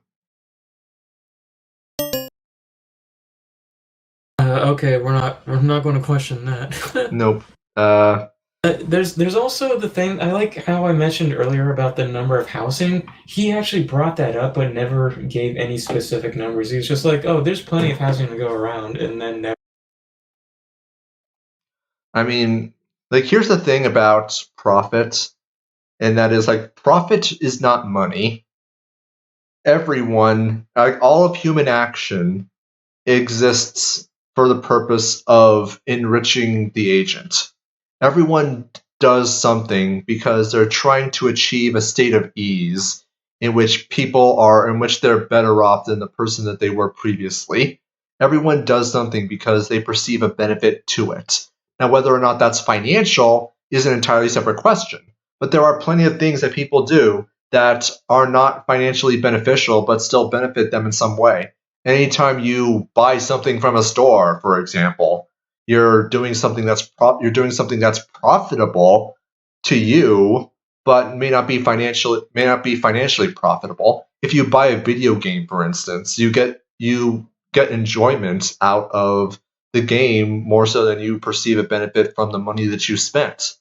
Okay, we're not going to question that. Nope. There's also the thing, I like how I mentioned earlier about the number of housing. He actually brought that up, but never gave any specific numbers. He was just like, oh, there's plenty of housing to go around, and then never. I mean, here's the thing about profit, and that is, profit is not money. Everyone, all of human action exists for the purpose of enriching the agent. Everyone does something because they're trying to achieve a state of ease in which they're better off than the person that they were previously. Everyone does something because they perceive a benefit to it. Now, whether or not that's financial is an entirely separate question. But there are plenty of things that people do that are not financially beneficial but still benefit them in some way. Anytime you buy something from a store, for example, you're doing something that's profitable to you, but may not be financially profitable. If you buy a video game, for instance, you get enjoyment out of the game more so than you perceive a benefit from the money that you spent.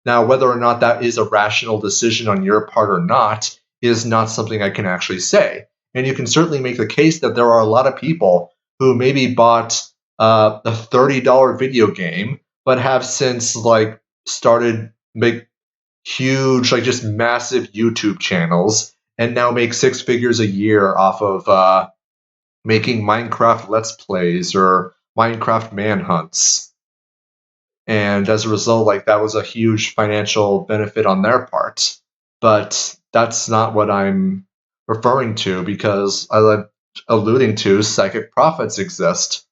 Now, whether or not that is a rational decision on your part or not is not something I can actually say. And you can certainly make the case that there are a lot of people who maybe bought a $30 video game, but have since started make huge, just massive YouTube channels, and now make six figures a year off of making Minecraft Let's Plays or Minecraft manhunts. And as a result, that was a huge financial benefit on their part. But that's not what I'm referring to, because I'm alluding to psychic profits exist.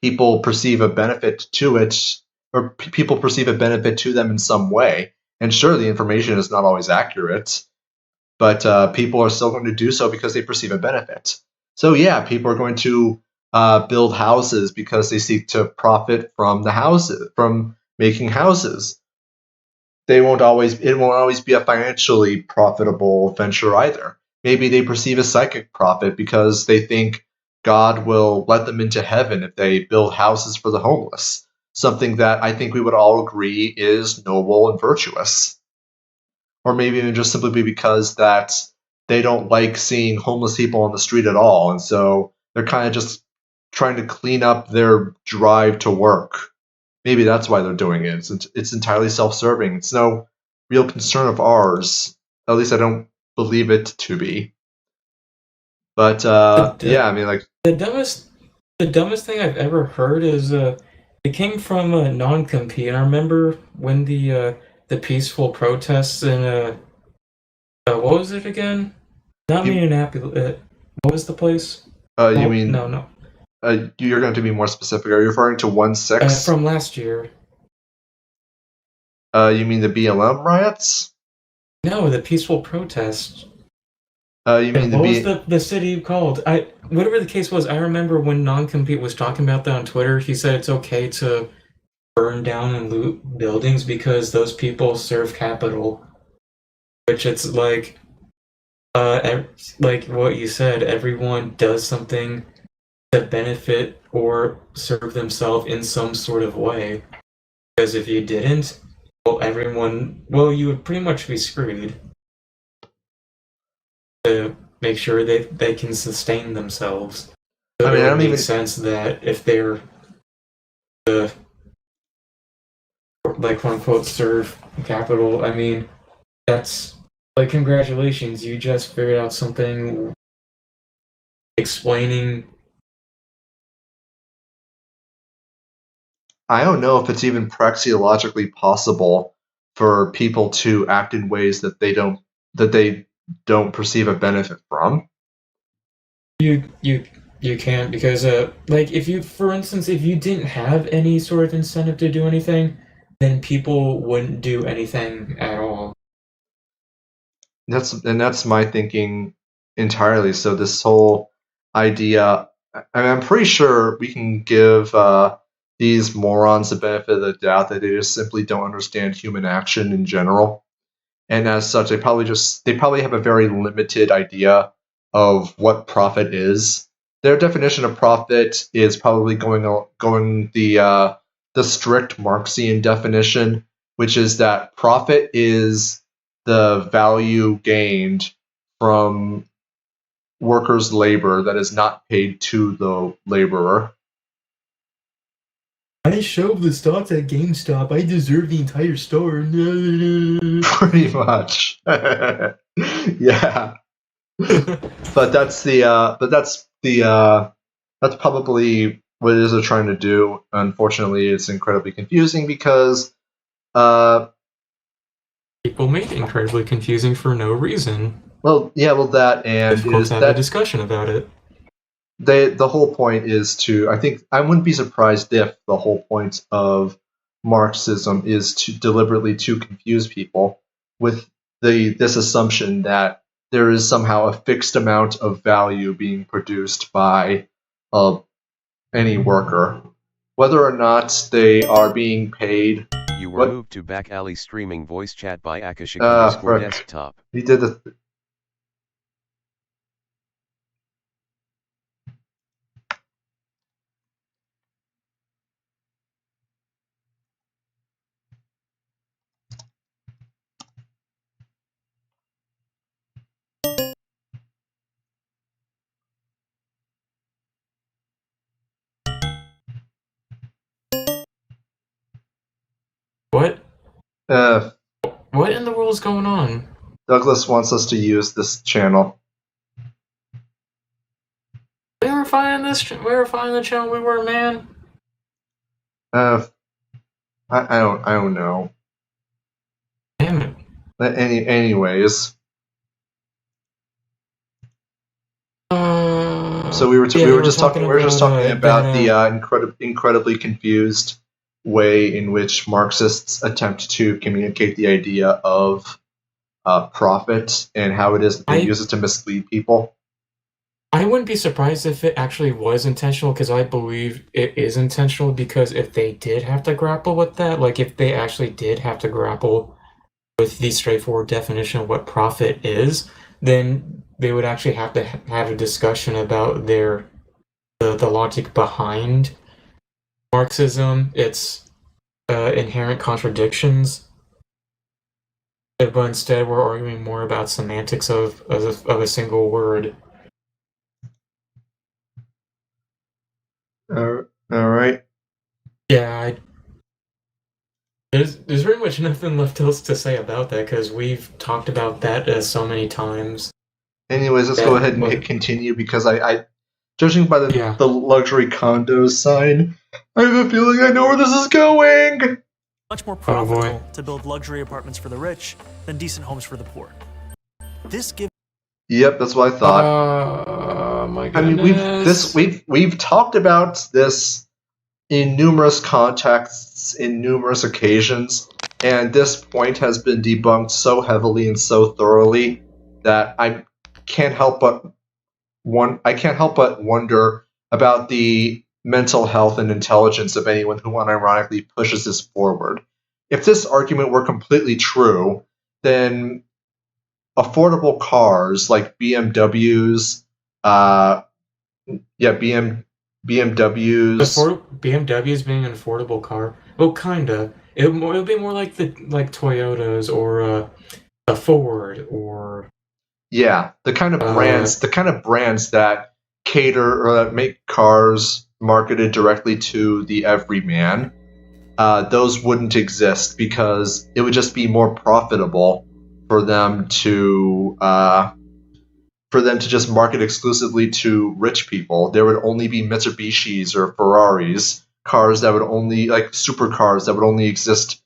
People perceive a benefit to it, or people perceive a benefit to them in some way. And sure, the information is not always accurate, but people are still going to do so because they perceive a benefit. So yeah, people are going to build houses because they seek to profit from the houses, from making houses. It won't always be a financially profitable venture either. Maybe they perceive a psychic profit because they think God will let them into heaven if they build houses for the homeless. Something that I think we would all agree is noble and virtuous. Or maybe even just simply because that they don't like seeing homeless people on the street at all, and so they're kind of just trying to clean up their drive to work. Maybe that's why they're doing it. It's entirely self-serving. It's no real concern of ours. At least I don't believe it to be. But yeah, I mean, the dumbest thing I've ever heard is it came from a non-compete. And I remember when the peaceful protests in what was it again? Not Minneapolis. What was the place? You mean no. You're going to be more specific. Are you referring to 1/6? From last year. You mean the BLM riots? No, the peaceful protest. You mean what was the city called? Whatever the case was, I remember when Non-Compete was talking about that on Twitter, he said it's okay to burn down and loot buildings because those people serve capital. Which it's like what you said, everyone does something to benefit or serve themselves in some sort of way. Because if you didn't, you would pretty much be screwed. To make sure they can sustain themselves. So it would make sense that if they're the quote unquote serve capital, I mean, that's like congratulations, you just figured out something explaining. I don't know if it's even praxeologically possible for people to act in ways that they don't perceive a benefit from. You can't, because if you, for instance, if you didn't have any sort of incentive to do anything, then people wouldn't do anything at all. That's my thinking entirely. So this whole idea, I'm pretty sure we can give these morons the benefit of the doubt that they just simply don't understand human action in general. And as such, they probably have a very limited idea of what profit is. Their definition of profit is probably going the strict Marxian definition, which is that profit is the value gained from workers' labor that is not paid to the laborer. I shelved the stocks at GameStop. I deserve the entire store. Pretty much. Yeah. But that's probably what it is they're trying to do. Unfortunately, it's incredibly confusing because people make it incredibly confusing for no reason. Well, that and of course have a discussion about it. The whole point is I think I wouldn't be surprised if the whole point of Marxism is to deliberately to confuse people with this assumption that there is somehow a fixed amount of value being produced by any worker, whether or not they are being paid. You were moved to Backalley streaming voice chat by Akashic_desktop. He did the. What? What in the world is going on? Douglas wants us to use this channel. We were finding the channel we were, man. I don't know. Damn it. But anyways. So we were just talking about the incredibly confused way in which Marxists attempt to communicate the idea of profit and how it is that they use it to mislead people. I wouldn't be surprised if it actually was intentional, because I believe it is intentional, because if they did have to grapple with that, like if they actually did have to grapple with the straightforward definition of what profit is, then they would actually have to have a discussion about the logic behind Marxism, its inherent contradictions. But instead, we're arguing more about semantics of a single word. All right. Yeah, there's pretty much nothing left else to say about that, because we've talked about that so many times. Anyways, let's go ahead and hit continue, because I judging by the luxury condos sign, I have a feeling I know where this is going. Much more profitable to build luxury apartments for the rich than decent homes for the poor. This gives. Yep, that's what I thought. My goodness. I mean, we've talked about this in numerous contexts, in numerous occasions. And this point has been debunked so heavily and so thoroughly that I can't help but wonder about the mental health and intelligence of anyone who unironically pushes this forward. If this argument were completely true, then affordable cars like BMWs, BMWs. BMWs being an affordable car. Well, kinda. It'll be more like Toyotas or a Ford or the kind of brands that cater or that make cars marketed directly to the everyman. Those wouldn't exist because it would just be more profitable for them to just market exclusively to rich people. There would only be Mitsubishis or Ferraris, cars that would only, like supercars that would only exist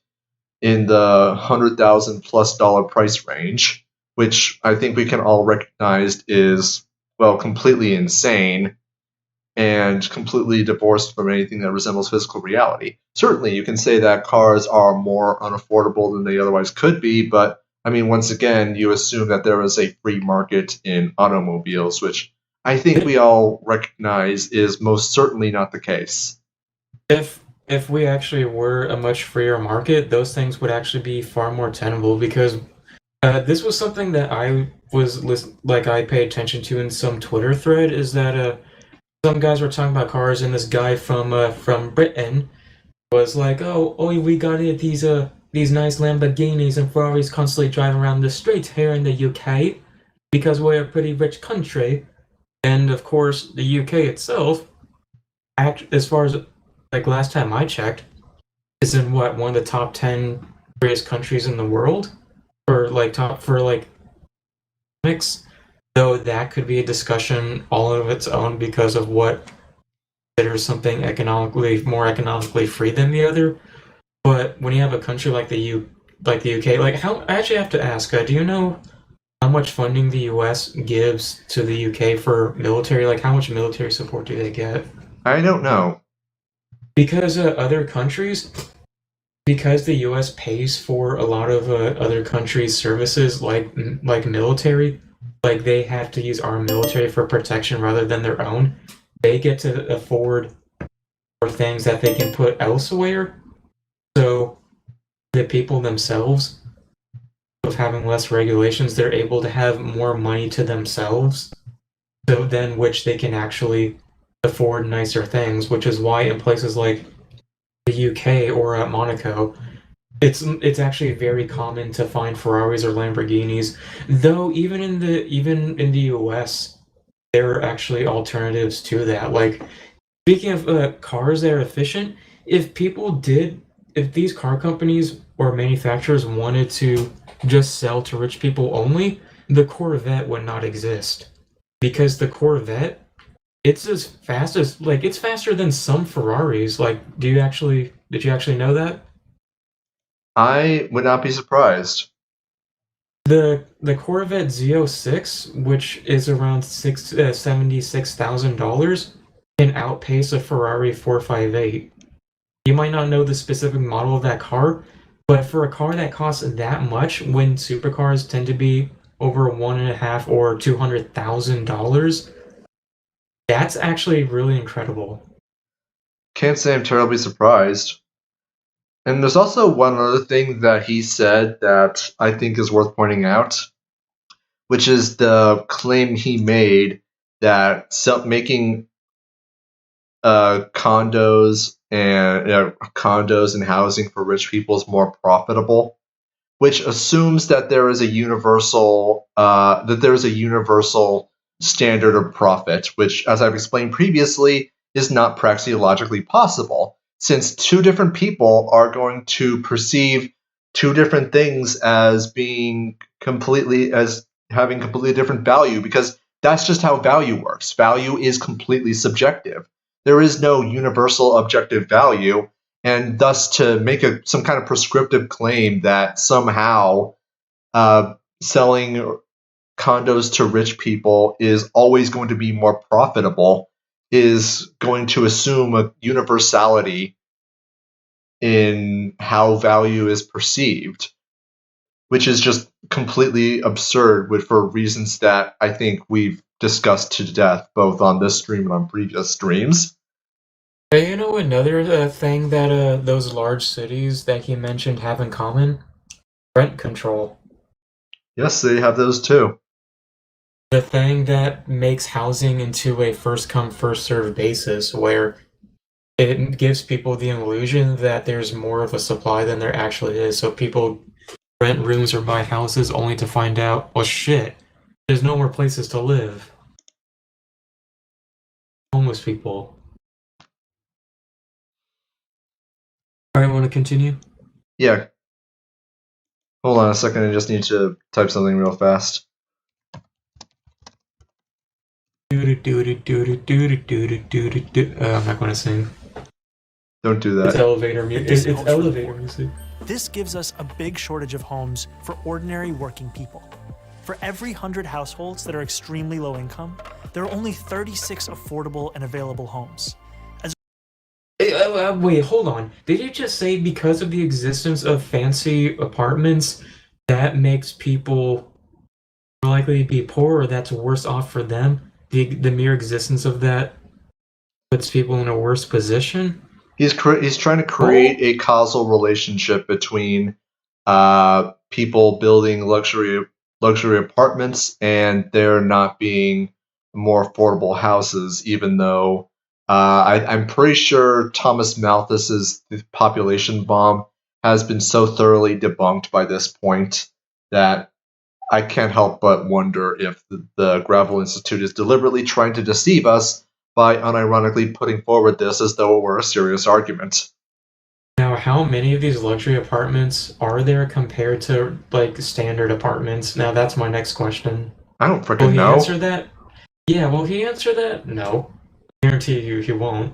in the $100,000+ price range, which I think we can all recognize is, well, completely insane and completely divorced from anything that resembles physical reality. Certainly, you can say that cars are more unaffordable than they otherwise could be, but I mean, once again, you assume that there is a free market in automobiles, which I think we all recognize is most certainly not the case. If we actually were a much freer market, those things would actually be far more tenable because this was something that I paid attention to in some Twitter thread, is that some guys were talking about cars, and this guy from Britain was like, oh, we got these nice Lamborghinis and Ferraris constantly driving around the streets here in the UK because we're a pretty rich country. And of course, the UK itself, as far as like last time I checked, is in one of the top 10 greatest countries in the world for mix. Though that could be a discussion all of its own because of what considers something more economically free than the other. But when you have a country like the UK, I actually have to ask, do you know how much funding the US gives to the UK for military? Like, how much military support do they get? I don't know. Because other countries, because the US pays for a lot of other countries' services, like military, like they have to use our military for protection rather than their own. They get to afford for things that they can put elsewhere. So the people themselves, of having less regulations, they're able to have more money to themselves, so then which they can actually afford nicer things, which is why in places like the UK or Monaco, it's actually very common to find Ferraris or Lamborghinis. Though even in the US, there are actually alternatives to that. Like, speaking of cars that are efficient, if these car companies or manufacturers wanted to just sell to rich people only, the Corvette would not exist. Because the Corvette, it's as fast as, it's faster than some Ferraris. Like, did you actually know that? I would not be surprised. The Corvette Z06, which is around $76,000, can outpace a Ferrari 458. You might not know the specific model of that car, but for a car that costs that much, when supercars tend to be over $1.5 or $200,000, that's actually really incredible. Can't say I'm terribly surprised. And there's also one other thing that he said that I think is worth pointing out, which is the claim he made that making condos and housing for rich people is more profitable, which assumes that there is a universal standard of profit, which, as I've explained previously, is not praxeologically possible, since two different people are going to perceive two different things as having completely different value, because that's just how value works. Value is completely subjective. There is no universal objective value, and thus to make some kind of prescriptive claim that somehow selling condos to rich people is always going to be more profitable is going to assume a universality in how value is perceived, which is just completely absurd for reasons that I think we've discussed to death, both on this stream and on previous streams. You know another thing that those large cities that he mentioned have in common? Rent control. Yes, they have those too. The thing that makes housing into a first-come, first-served basis, where it gives people the illusion that there's more of a supply than there actually is. So people rent rooms or buy houses only to find out, well, shit, there's no more places to live. Homeless people. Alright, want to continue? Yeah. Hold on a second, I just need to type something real fast. I'm not going to sing. Don't do that. It's elevator music. It's elevator music. This gives us a big shortage of homes for ordinary working people. For every 100 households that are extremely low income, there are only 36 affordable and available homes. Wait, hold on. Did you just say because of the existence of fancy apartments, that makes people more likely to be poor, or that's worse off for them? The mere existence of that puts people in a worse position? He's trying to create a causal relationship between people building luxury apartments and there not being more affordable houses, even though I'm pretty sure Thomas Malthus's population bomb has been so thoroughly debunked by this point that I can't help but wonder if the Gravel Institute is deliberately trying to deceive us by unironically putting forward this as though it were a serious argument. Now, how many of these luxury apartments are there compared to, like, standard apartments? Now, that's my next question. I don't freaking know. Will he answer that? Yeah, will he answer that? No. I guarantee you he won't.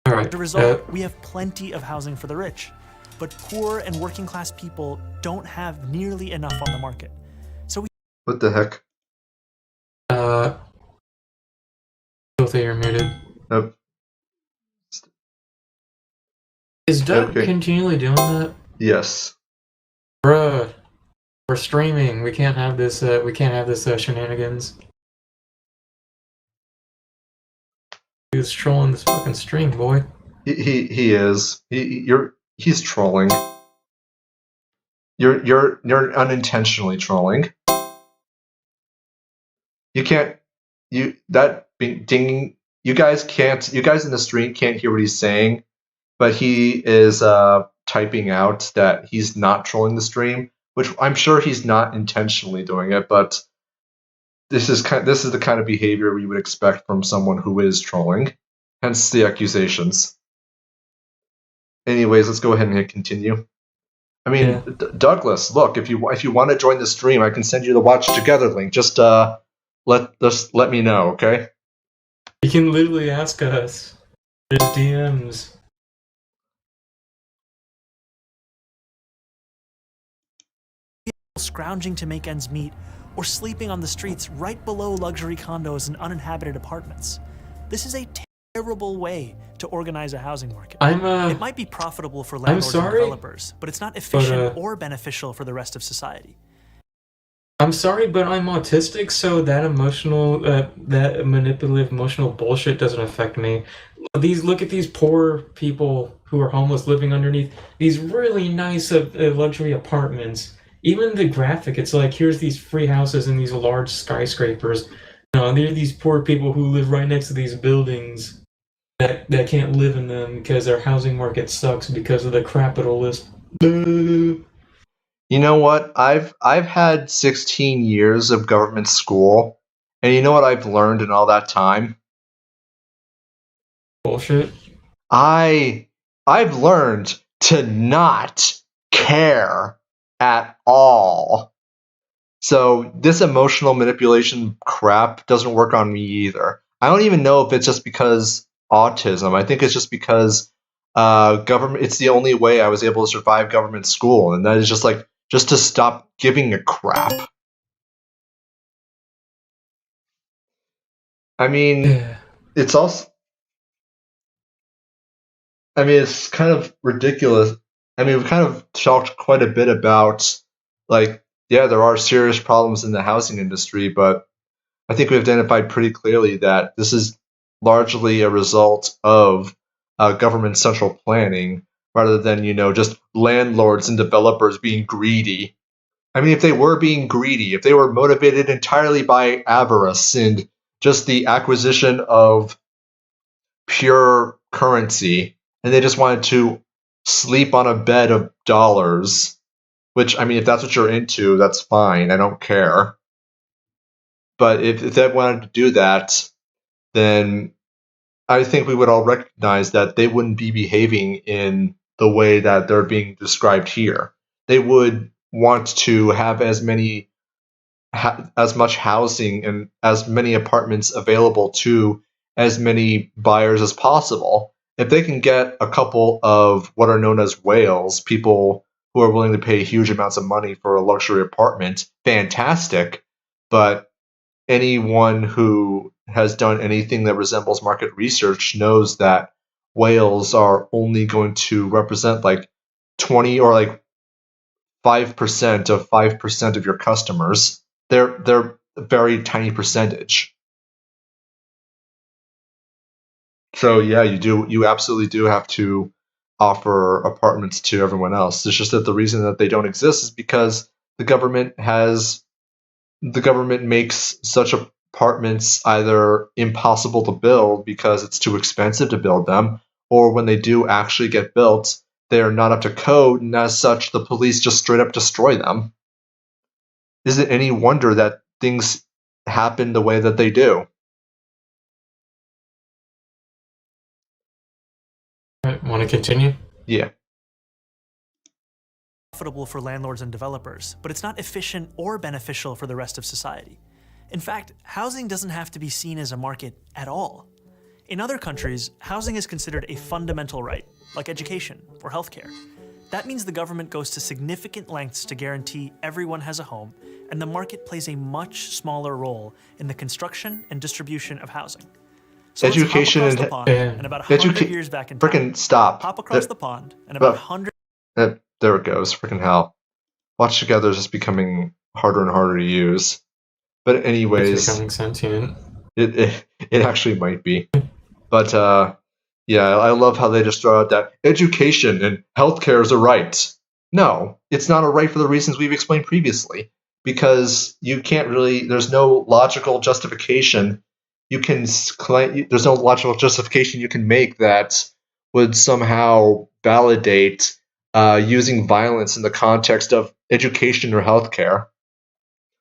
Alright. As a result, we have plenty of housing for the rich, but poor and working class people don't have nearly enough on the market. So what the heck? Both of you are muted. Nope. Is Doug continually doing that? Yes. Bruh, we're streaming. We can't have this. We can't have this shenanigans. He was trolling this fucking stream, boy. He is. He's trolling. You're unintentionally trolling. You can't. You guys can't. You guys in the stream can't hear what he's saying, but he is typing out that he's not trolling the stream, which I'm sure he's not intentionally doing it, but this is the kind of behavior we would expect from someone who is trolling. Hence the accusations. Anyways, let's go ahead and hit continue. I mean, yeah. Douglas, look, if you want to join the stream, I can send you the Watch Together link. Just let me know, okay? You can literally ask us. There's DMs. Scrounging to make ends meet, or sleeping on the streets right below luxury condos and uninhabited apartments. This is a terrible way to organize a housing market. It might be profitable for landlords and developers, but it's not efficient or beneficial for the rest of society. I'm sorry, but I'm autistic, so that that manipulative emotional bullshit doesn't affect me. Look at these poor people who are homeless living underneath these really nice luxury apartments. Even the graphic, it's like, here's these free houses in these large skyscrapers. No, there are these poor people who live right next to these buildings that can't live in them because their housing market sucks because of the capitalist. You know what? I've had 16 years of government school, and you know what I've learned in all that time? Bullshit. I've learned to not care at all. So this emotional manipulation crap doesn't work on me either. I don't even know if it's just because autism. I think it's just because government. It's the only way I was able to survive government school, and that is just to stop giving a crap. I mean, it's also I mean, it's kind of ridiculous. I mean, we've kind of talked quite a bit about, like, yeah, there are serious problems in the housing industry, but I think we've identified pretty clearly that this is largely a result of government central planning rather than, just landlords and developers being greedy. I mean, if they were being greedy, if they were motivated entirely by avarice and just the acquisition of pure currency, and they just wanted to sleep on a bed of dollars, which, I mean, if that's what you're into, that's fine. I don't care. But if they wanted to do that, then I think we would all recognize that they wouldn't be behaving in the way that they're being described here. They would want to have as much housing and as many apartments available to as many buyers as possible. If they can get a couple of what are known as whales, people who are willing to pay huge amounts of money for a luxury apartment, fantastic. But anyone who has done anything that resembles market research knows that whales are only going to represent like 20 or like 5% of 5% of your customers. They're a very tiny percentage. So yeah, you absolutely do have to offer apartments to everyone else. It's just that the reason that they don't exist is because the government makes such apartments either impossible to build because it's too expensive to build them, or when they do actually get built, they are not up to code, and as such, the police just straight up destroy them. Is it any wonder that things happen the way that they do? Want to continue? Yeah. Profitable for landlords and developers, but it's not efficient or beneficial for the rest of society. In fact, housing doesn't have to be seen as a market at all. In other countries, housing is considered a fundamental right, like education or healthcare. That means the government goes to significant lengths to guarantee everyone has a home, and the market plays a much smaller role in the construction and distribution of housing. So education let's hop across the pond and about 100 years back in time. Freaking stop. Hop across the pond and about 100... There it goes. Freaking hell. Watch Together is just becoming harder and harder to use. But anyways... It's becoming sentient. It actually might be. But, yeah, I love how they just throw out that education and healthcare is a right. No, it's not a right for the reasons we've explained previously. Because you can't really... There's no logical justification there's no logical justification you can make that would somehow validate using violence in the context of education or healthcare.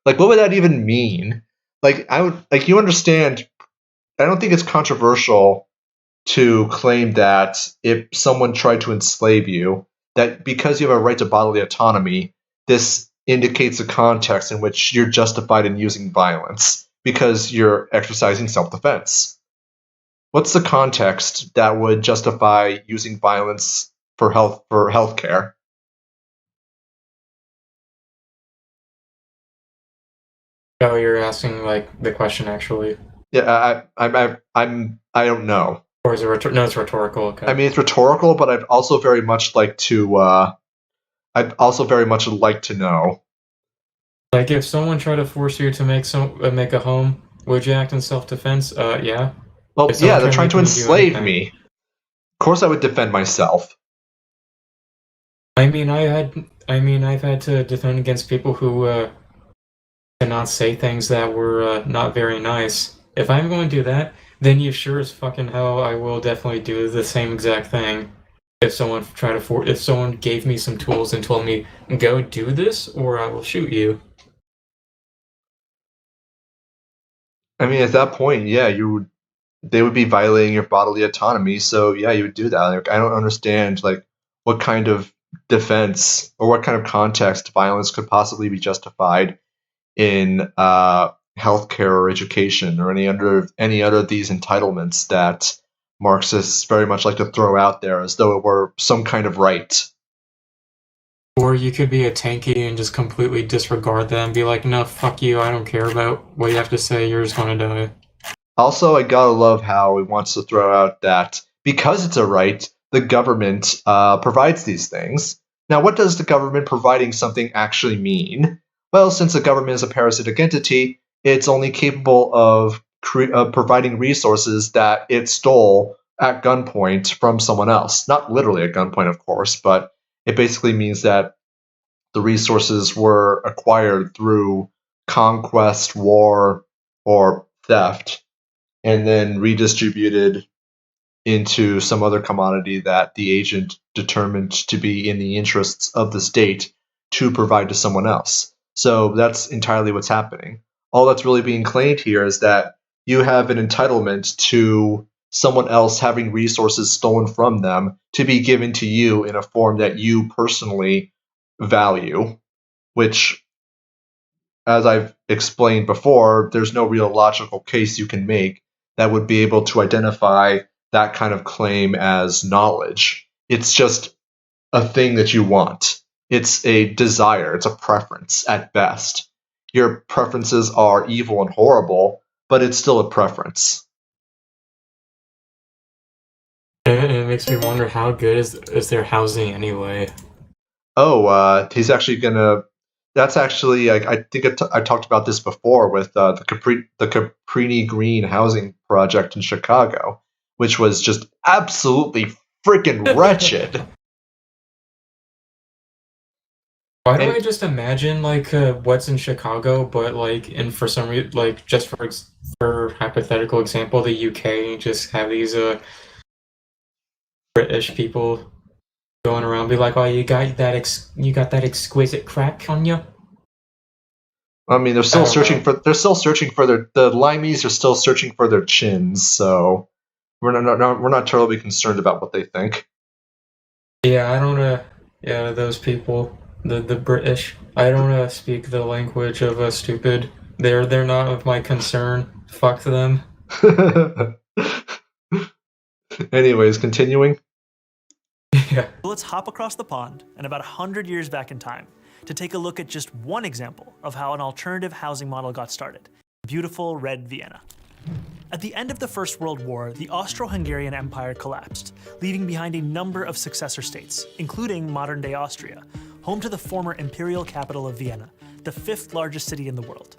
Like, what would that even mean? You understand, I don't think it's controversial to claim that if someone tried to enslave you, that because you have a right to bodily autonomy, this indicates a context in which you're justified in using violence because you're exercising self-defense. What's the context that would justify using violence for healthcare? Oh, you're asking like the question actually. Yeah, I don't know. Or is it no? It's rhetorical. Okay. I mean, it's rhetorical, but I'd also very much like to. I'd also very much like to know. Like, if someone tried to force you to make a home, would you act in self-defense? Yeah. Well, yeah, they're trying to enslave me. Of course, I would defend myself. I've had to defend against people who cannot say things that were not very nice. If I'm going to do that, then you sure as fucking hell I will definitely do the same exact thing. If someone if someone gave me some tools and told me, go do this, or I will shoot you. I mean, at that point, yeah, they would be violating your bodily autonomy. So yeah, you would do that. Like, I don't understand what kind of defense or what kind of context violence could possibly be justified in healthcare or education or any other of these entitlements that Marxists very much like to throw out there as though it were some kind of right. Or you could be a tanky and just completely disregard them and be like, no, fuck you, I don't care about what you have to say, you're just gonna die. Also, I gotta love how he wants to throw out that because it's a right, the government provides these things. Now, what does the government providing something actually mean? Well, since the government is a parasitic entity, it's only capable of providing resources that it stole at gunpoint from someone else. Not literally at gunpoint, of course, but it basically means that the resources were acquired through conquest, war, or theft, and then redistributed into some other commodity that the agent determined to be in the interests of the state to provide to someone else. So that's entirely what's happening. All that's really being claimed here is that you have an entitlement to someone else having resources stolen from them to be given to you in a form that you personally value, which, as I've explained before, there's no real logical case you can make that would be able to identify that kind of claim as knowledge. It's just a thing that you want. It's a desire. It's a preference at best. Your preferences are evil and horrible, but it's still a preference. And it makes me wonder, how good is their housing anyway? Oh, he's actually gonna. That's actually, I think I talked about this before with the Caprini Green housing project in Chicago, which was just absolutely freaking wretched. Why do I just imagine like what's in Chicago, but like, and for some reason, like just for hypothetical example, the UK, just have these British people going around be like, "Oh, you got that exquisite crack on you." I mean, they're still searching for the limeys are still searching for their chins, so we're not totally concerned about what they think. Yeah, I don't yeah, those people, the British, I don't speak the language of stupid. They're not of my concern. Fuck them. Anyways, continuing. Yeah. Let's hop across the pond and about 100 years back in time to take a look at just one example of how an alternative housing model got started: beautiful red Vienna. At the end of the First World War, the Austro-Hungarian Empire collapsed, leaving behind a number of successor states, including modern-day Austria, home to the former imperial capital of Vienna, the 5th largest city in the world.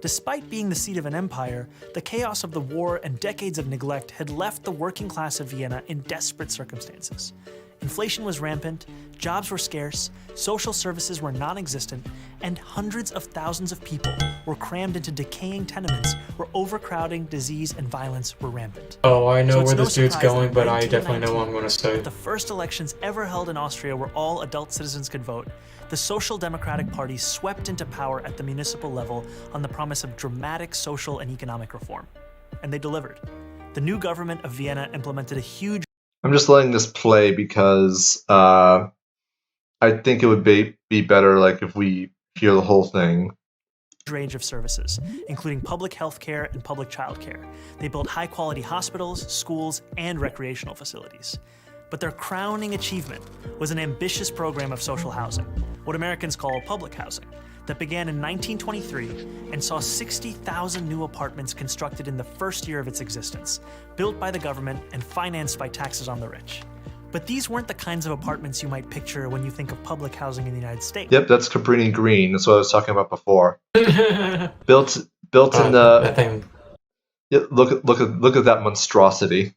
Despite being the seat of an empire, the chaos of the war and decades of neglect had left the working class of Vienna in desperate circumstances. Inflation was rampant, jobs were scarce, social services were non-existent, and hundreds of thousands of people were crammed into decaying tenements where overcrowding, disease, and violence were rampant. Oh, I know So where it's no this dude's surprise going, that but I definitely know what I'm 1919, going to say. the first elections ever held in Austria where all adult citizens could vote, the Social Democratic Party swept into power at the municipal level on the promise of dramatic social and economic reform. And they delivered. The new government of Vienna implemented a huge... I'm just letting this play because I think it would be better like if we hear the whole thing. Range of services, including public health care and public child care. They built high-quality hospitals, schools, and recreational facilities. But their crowning achievement was an ambitious program of social housing, what Americans call public housing, that began in 1923 and saw 60,000 new apartments constructed in the first year of its existence, built by the government and financed by taxes on the rich. But these weren't the kinds of apartments you might picture when you think of public housing in the United States. Yep, that's Caprini Green. That's what I was talking about before. built in the that thing. Yeah, look at that monstrosity.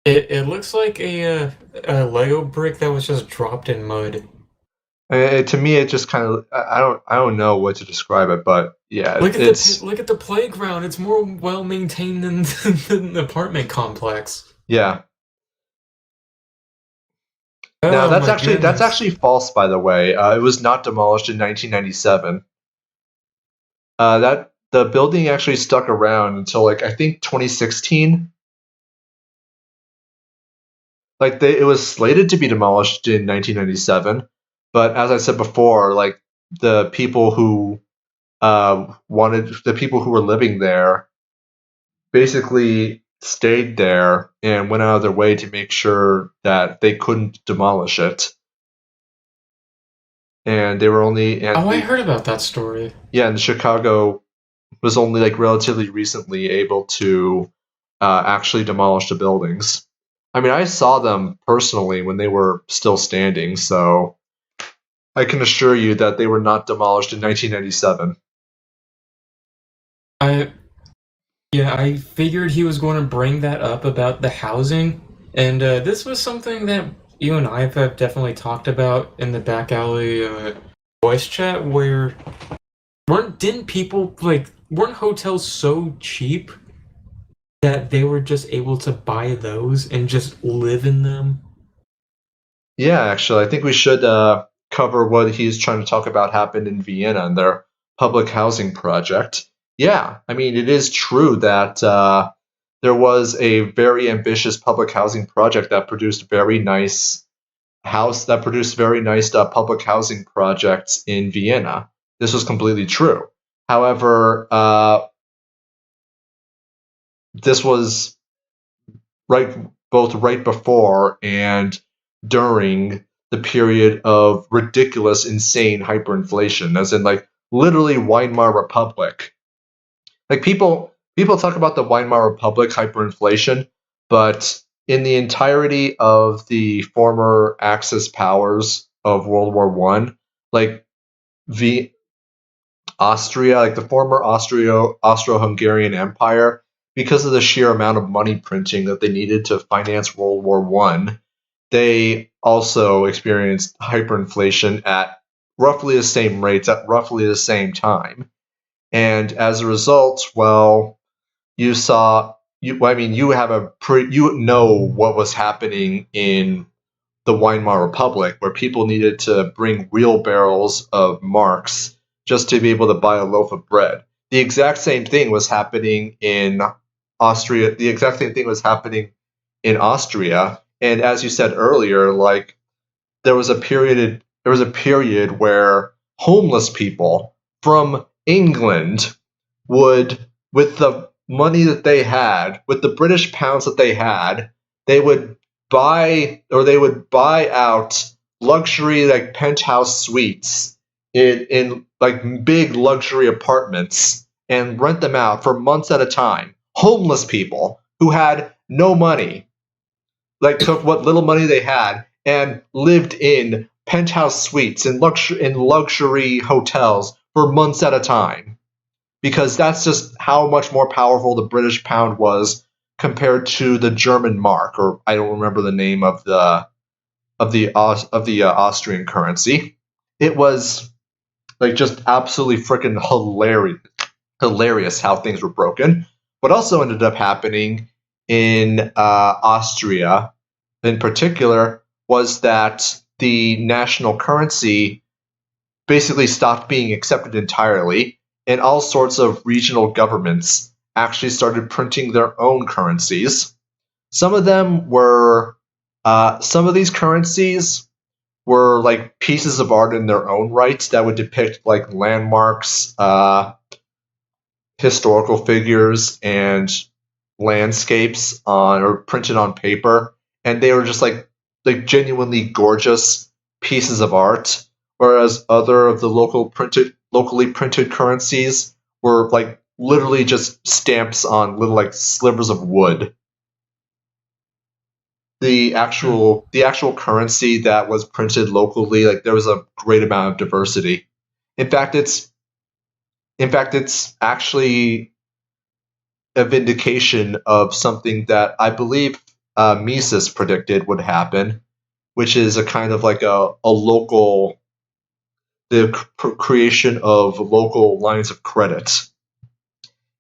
It looks like a Lego brick that was just dropped in mud. To me, it just kind of I don't know what to describe it, but yeah, look at the playground. It's more well maintained than the apartment complex. Yeah. Now that's actually false, by the way. It was not demolished in 1997. That the building actually stuck around until like I think 2016. Like it was slated to be demolished in 1997, but as I said before, like the people who were living there basically stayed there and went out of their way to make sure that they couldn't demolish it. And they were only... I heard about that story. Yeah, and Chicago was only like relatively recently able to actually demolish the buildings. I mean, I saw them personally when they were still standing, so I can assure you that they were not demolished in 1997. I figured he was going to bring that up about the housing, and this was something that you and I have definitely talked about in the Backalley voice chat, where weren't hotels so cheap that they were just able to buy those and just live in them? Yeah, actually, I think we should cover what he's trying to talk about happened in Vienna and their public housing project. Yeah, I mean, it is true that there was a very ambitious public housing project that produced very nice public housing projects in Vienna. This was completely true. However, this was both right before and during the period of ridiculous, insane hyperinflation, as in like literally Weimar Republic. Like people talk about the Weimar Republic hyperinflation, but in the entirety of the former Axis powers of World War One, like Austria, like the former Austro-Hungarian Empire, because of the sheer amount of money printing that they needed to finance World War One, they also experienced hyperinflation at roughly the same rates at roughly the same time. And as a result, well, you know what was happening in the Weimar Republic, where people needed to bring wheelbarrows of marks just to be able to buy a loaf of bread. The exact same thing was happening in Austria. And as you said earlier, like there was a period where homeless people from England would, with the money that they had, with the British pounds that they had, they would buy out luxury like penthouse suites in like big luxury apartments and rent them out for months at a time. Homeless people who had no money, like took what little money they had and lived in penthouse suites in luxury hotels for months at a time, because that's just how much more powerful the British pound was compared to the German mark, or I don't remember the name of the Austrian currency. It was like just absolutely freaking hilarious how things were broken. What also ended up happening in Austria, in particular, was that the national currency basically stopped being accepted entirely, and all sorts of regional governments actually started printing their own currencies. Some of these currencies were like pieces of art in their own right that would depict like landmarks, historical figures, and landscapes or printed on paper, and they were just like genuinely gorgeous pieces of art. Whereas other of the locally printed currencies were like literally just stamps on little like slivers of wood. The actual currency that was printed locally, like there was a great amount of diversity. In fact, it's actually a vindication of something that I believe Mises predicted would happen, which is a kind of like the creation of local lines of credit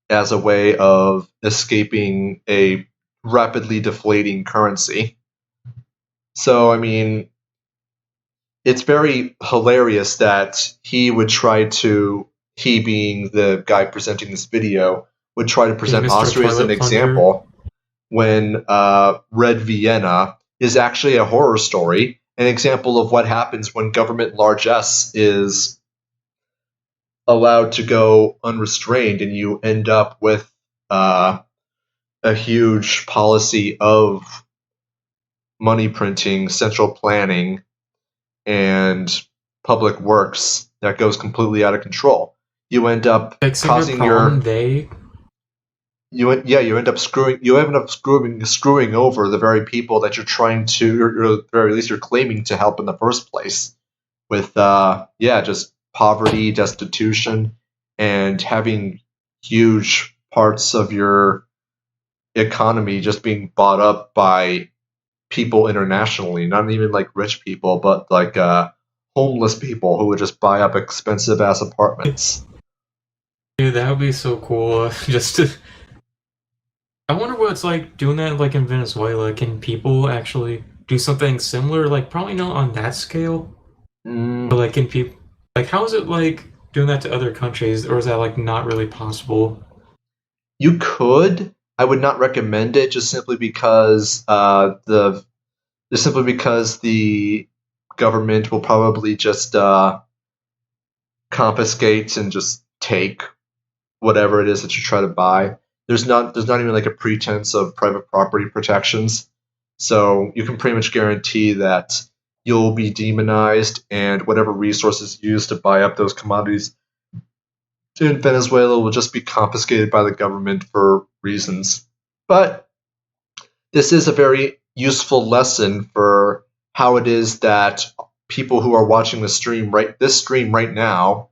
as a way of escaping a rapidly deflating currency. So, I mean, it's very hilarious that he being the guy presenting this video, would try to present Austria as an example when Red Vienna is actually a horror story, an example of what happens when government largesse is allowed to go unrestrained, and you end up with a huge policy of money printing, central planning, and public works that goes completely out of control. You end up causing you end up screwing over the very people that you're trying to, or at the very least you're claiming to help in the first place, with just poverty, destitution, and having huge parts of your economy just being bought up by people internationally, not even like rich people, but like homeless people who would just buy up expensive ass apartments. Dude, that would be so cool. I wonder what it's like doing that like in Venezuela. Can people actually do something similar? Like probably not on that scale. But like can people like how is it like doing that to other countries, or is that like not really possible? You could. I would not recommend it, just simply because the government will probably just confiscate and just take whatever it is that you try to buy. There's not even like a pretense of private property protections, so you can pretty much guarantee that you'll be demonized, and whatever resources used to buy up those commodities in Venezuela will just be confiscated by the government for reasons. But this is a very useful lesson for how it is that people who are watching this stream right now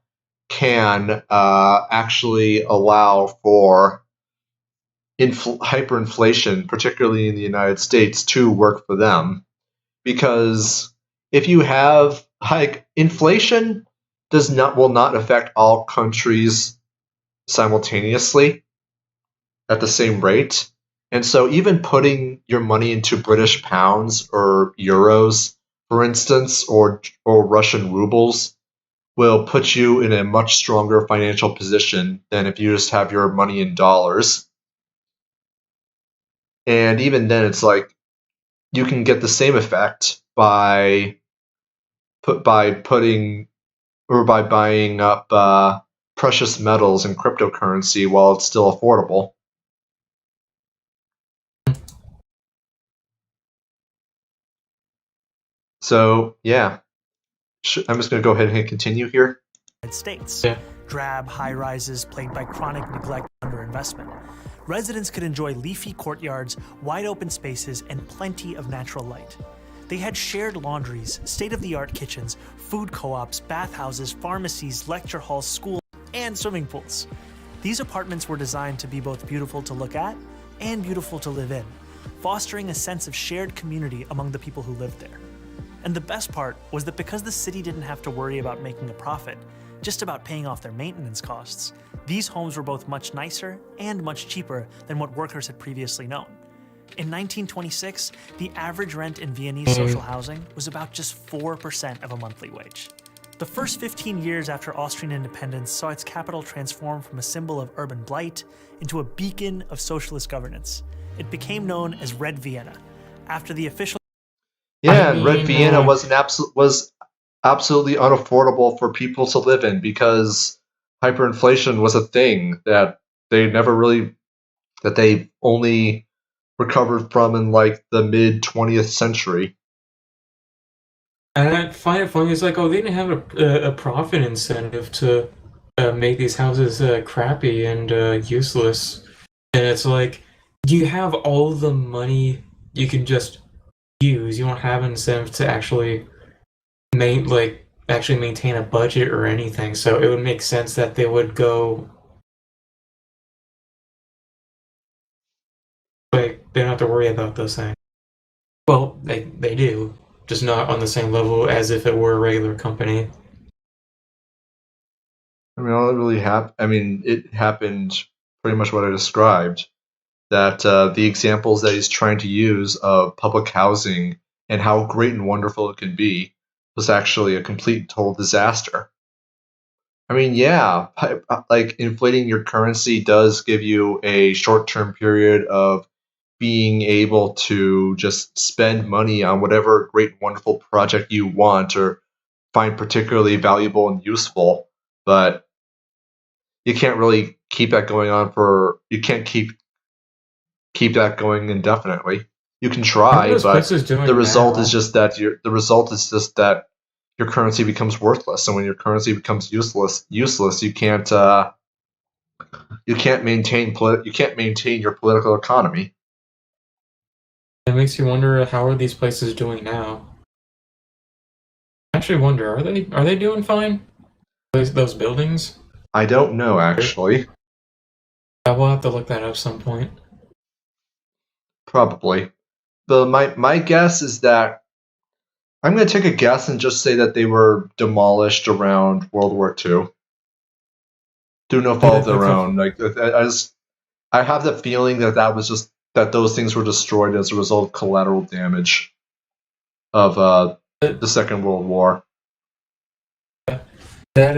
can actually allow for hyperinflation, particularly in the United States, to work for them. Because if you have inflation will not affect all countries simultaneously at the same rate. And so even putting your money into British pounds or euros, for instance, or Russian rubles will put you in a much stronger financial position than if you just have your money in dollars. And even then, it's like you can get the same effect by buying up precious metals and cryptocurrency while it's still affordable. So yeah, I'm just going to go ahead and continue here. States. Yeah. Drab high-rises plagued by chronic neglect and underinvestment. Residents could enjoy leafy courtyards, wide-open spaces, and plenty of natural light. They had shared laundries, state-of-the-art kitchens, food co-ops, bathhouses, pharmacies, lecture halls, schools, and swimming pools. These apartments were designed to be both beautiful to look at and beautiful to live in, fostering a sense of shared community among the people who lived there. And the best part was that because the city didn't have to worry about making a profit, just about paying off their maintenance costs, these homes were both much nicer and much cheaper than what workers had previously known. In 1926, the average rent in Viennese social housing was about just 4% of a monthly wage. The first 15 years after Austrian independence saw its capital transform from a symbol of urban blight into a beacon of socialist governance. It became known as Red Vienna, after the official... Yeah, and Red Vienna was absolutely unaffordable for people to live in because hyperinflation was a thing that they only recovered from in like the mid 20th century. And I find it funny. It's like, oh, they didn't have a profit incentive to make these houses crappy and useless. And it's like, you have all the money you can just use. You don't have an incentive to actually maintain a budget or anything. So it would make sense that they would go like they don't have to worry about those things. Well, they do, just not on the same level as if it were a regular company. I mean, all it really happened. I mean, it happened pretty much what I described. That the examples that he's trying to use of public housing and how great and wonderful it can be was actually a complete total disaster. I mean, yeah, like inflating your currency does give you a short-term period of being able to just spend money on whatever great and wonderful project you want or find particularly valuable and useful, but you can't really keep that going on you can't keep that going indefinitely. You can try, but the result is just that your currency becomes worthless, and when your currency becomes useless, you can't You can't maintain your political economy. It makes you wonder, how are these places doing now? I actually wonder, are they doing fine? Those buildings? I don't know, actually. I will have to look that up some point. Probably. My guess is that I'm going to take a guess and just say that they were demolished around World War II. Through no fault of their own. I have the feeling that those things were destroyed as a result of collateral damage of the Second World War. That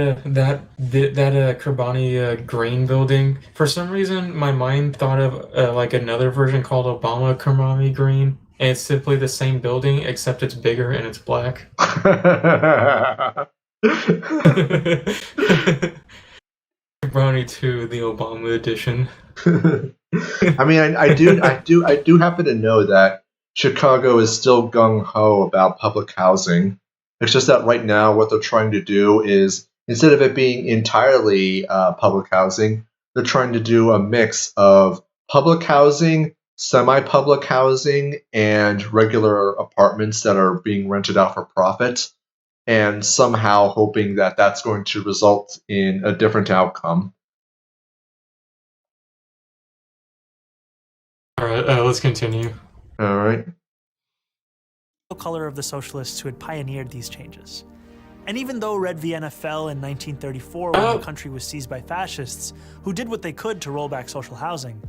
Kobani grain building. For some reason, my mind thought of like another version called Obama Kobani Green, and it's simply the same building except it's bigger and it's black. Kobani 2, the Obama edition. I mean, I do happen to know that Chicago is still gung ho about public housing. It's just that right now, what they're trying to do is, instead of it being entirely public housing, they're trying to do a mix of public housing, semi-public housing, and regular apartments that are being rented out for profit, and somehow hoping that that's going to result in a different outcome. All right, let's continue. All right. Color of the socialists who had pioneered these changes. And even though Red Vienna fell in 1934 when the country was seized by fascists, who did what they could to roll back social housing,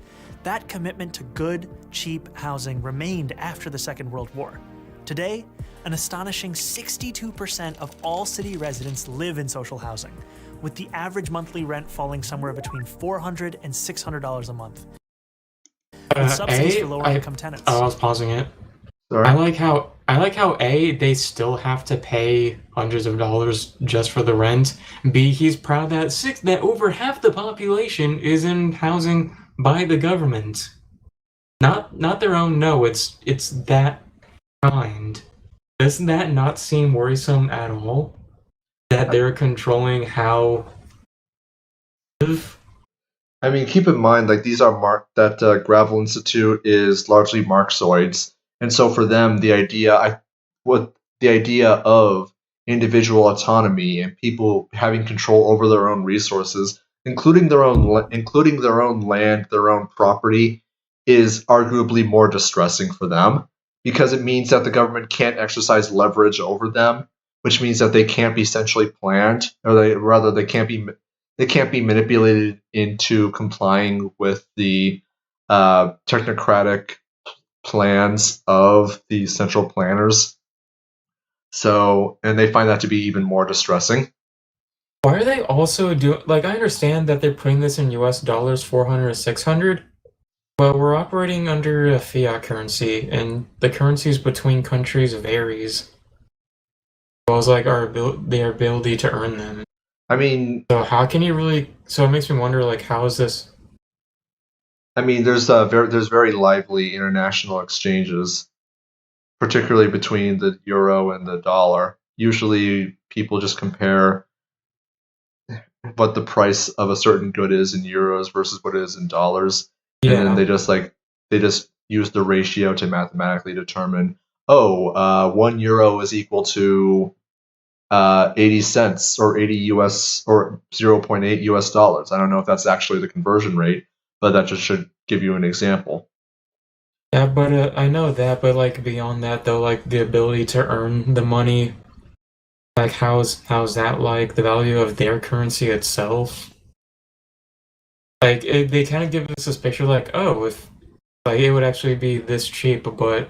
that commitment to good, cheap housing remained after the Second World War. Today, an astonishing 62% of all city residents live in social housing, with the average monthly rent falling somewhere between $400 and $600 a month. With subsidies for lower-income tenants. I was pausing it. Sorry. I like how A, they still have to pay hundreds of dollars just for the rent. B, he's proud that over half the population is in housing by the government. Not their own, no, it's that kind. Doesn't that not seem worrisome at all? That they're controlling how... I mean, keep in mind, like, these are that Gravel Institute is largely Marxoids. And so for them, the idea of individual autonomy and people having control over their own resources, including their own land, their own property, is arguably more distressing for them, because it means that the government can't exercise leverage over them, which means that they can't be centrally planned, or they can't be manipulated into complying with the technocratic plans of the central planners. So, and they find that to be even more distressing. Why are they also doing... Like, I understand that they're putting this in US dollars, 400 or 600, but we're operating under a fiat currency, and the currencies between countries varies. As well as, like, their ability to earn them. I mean... So how can you really... So it makes me wonder, like, how is this... I mean, there's very lively international exchanges, particularly between the euro and the dollar. Usually, people just compare what the price of a certain good is in euros versus what it is in dollars, and then they just use the ratio to mathematically determine, 1 euro is equal to 80 cents or 80 US or 0.8 US dollars. I don't know if that's actually the conversion rate, but that just should give you an example. Yeah, but I know that, but like beyond that though, like the ability to earn the money, like how's that like the value of their currency itself? Like they kind of give us this picture like, oh, if like it would actually be this cheap, but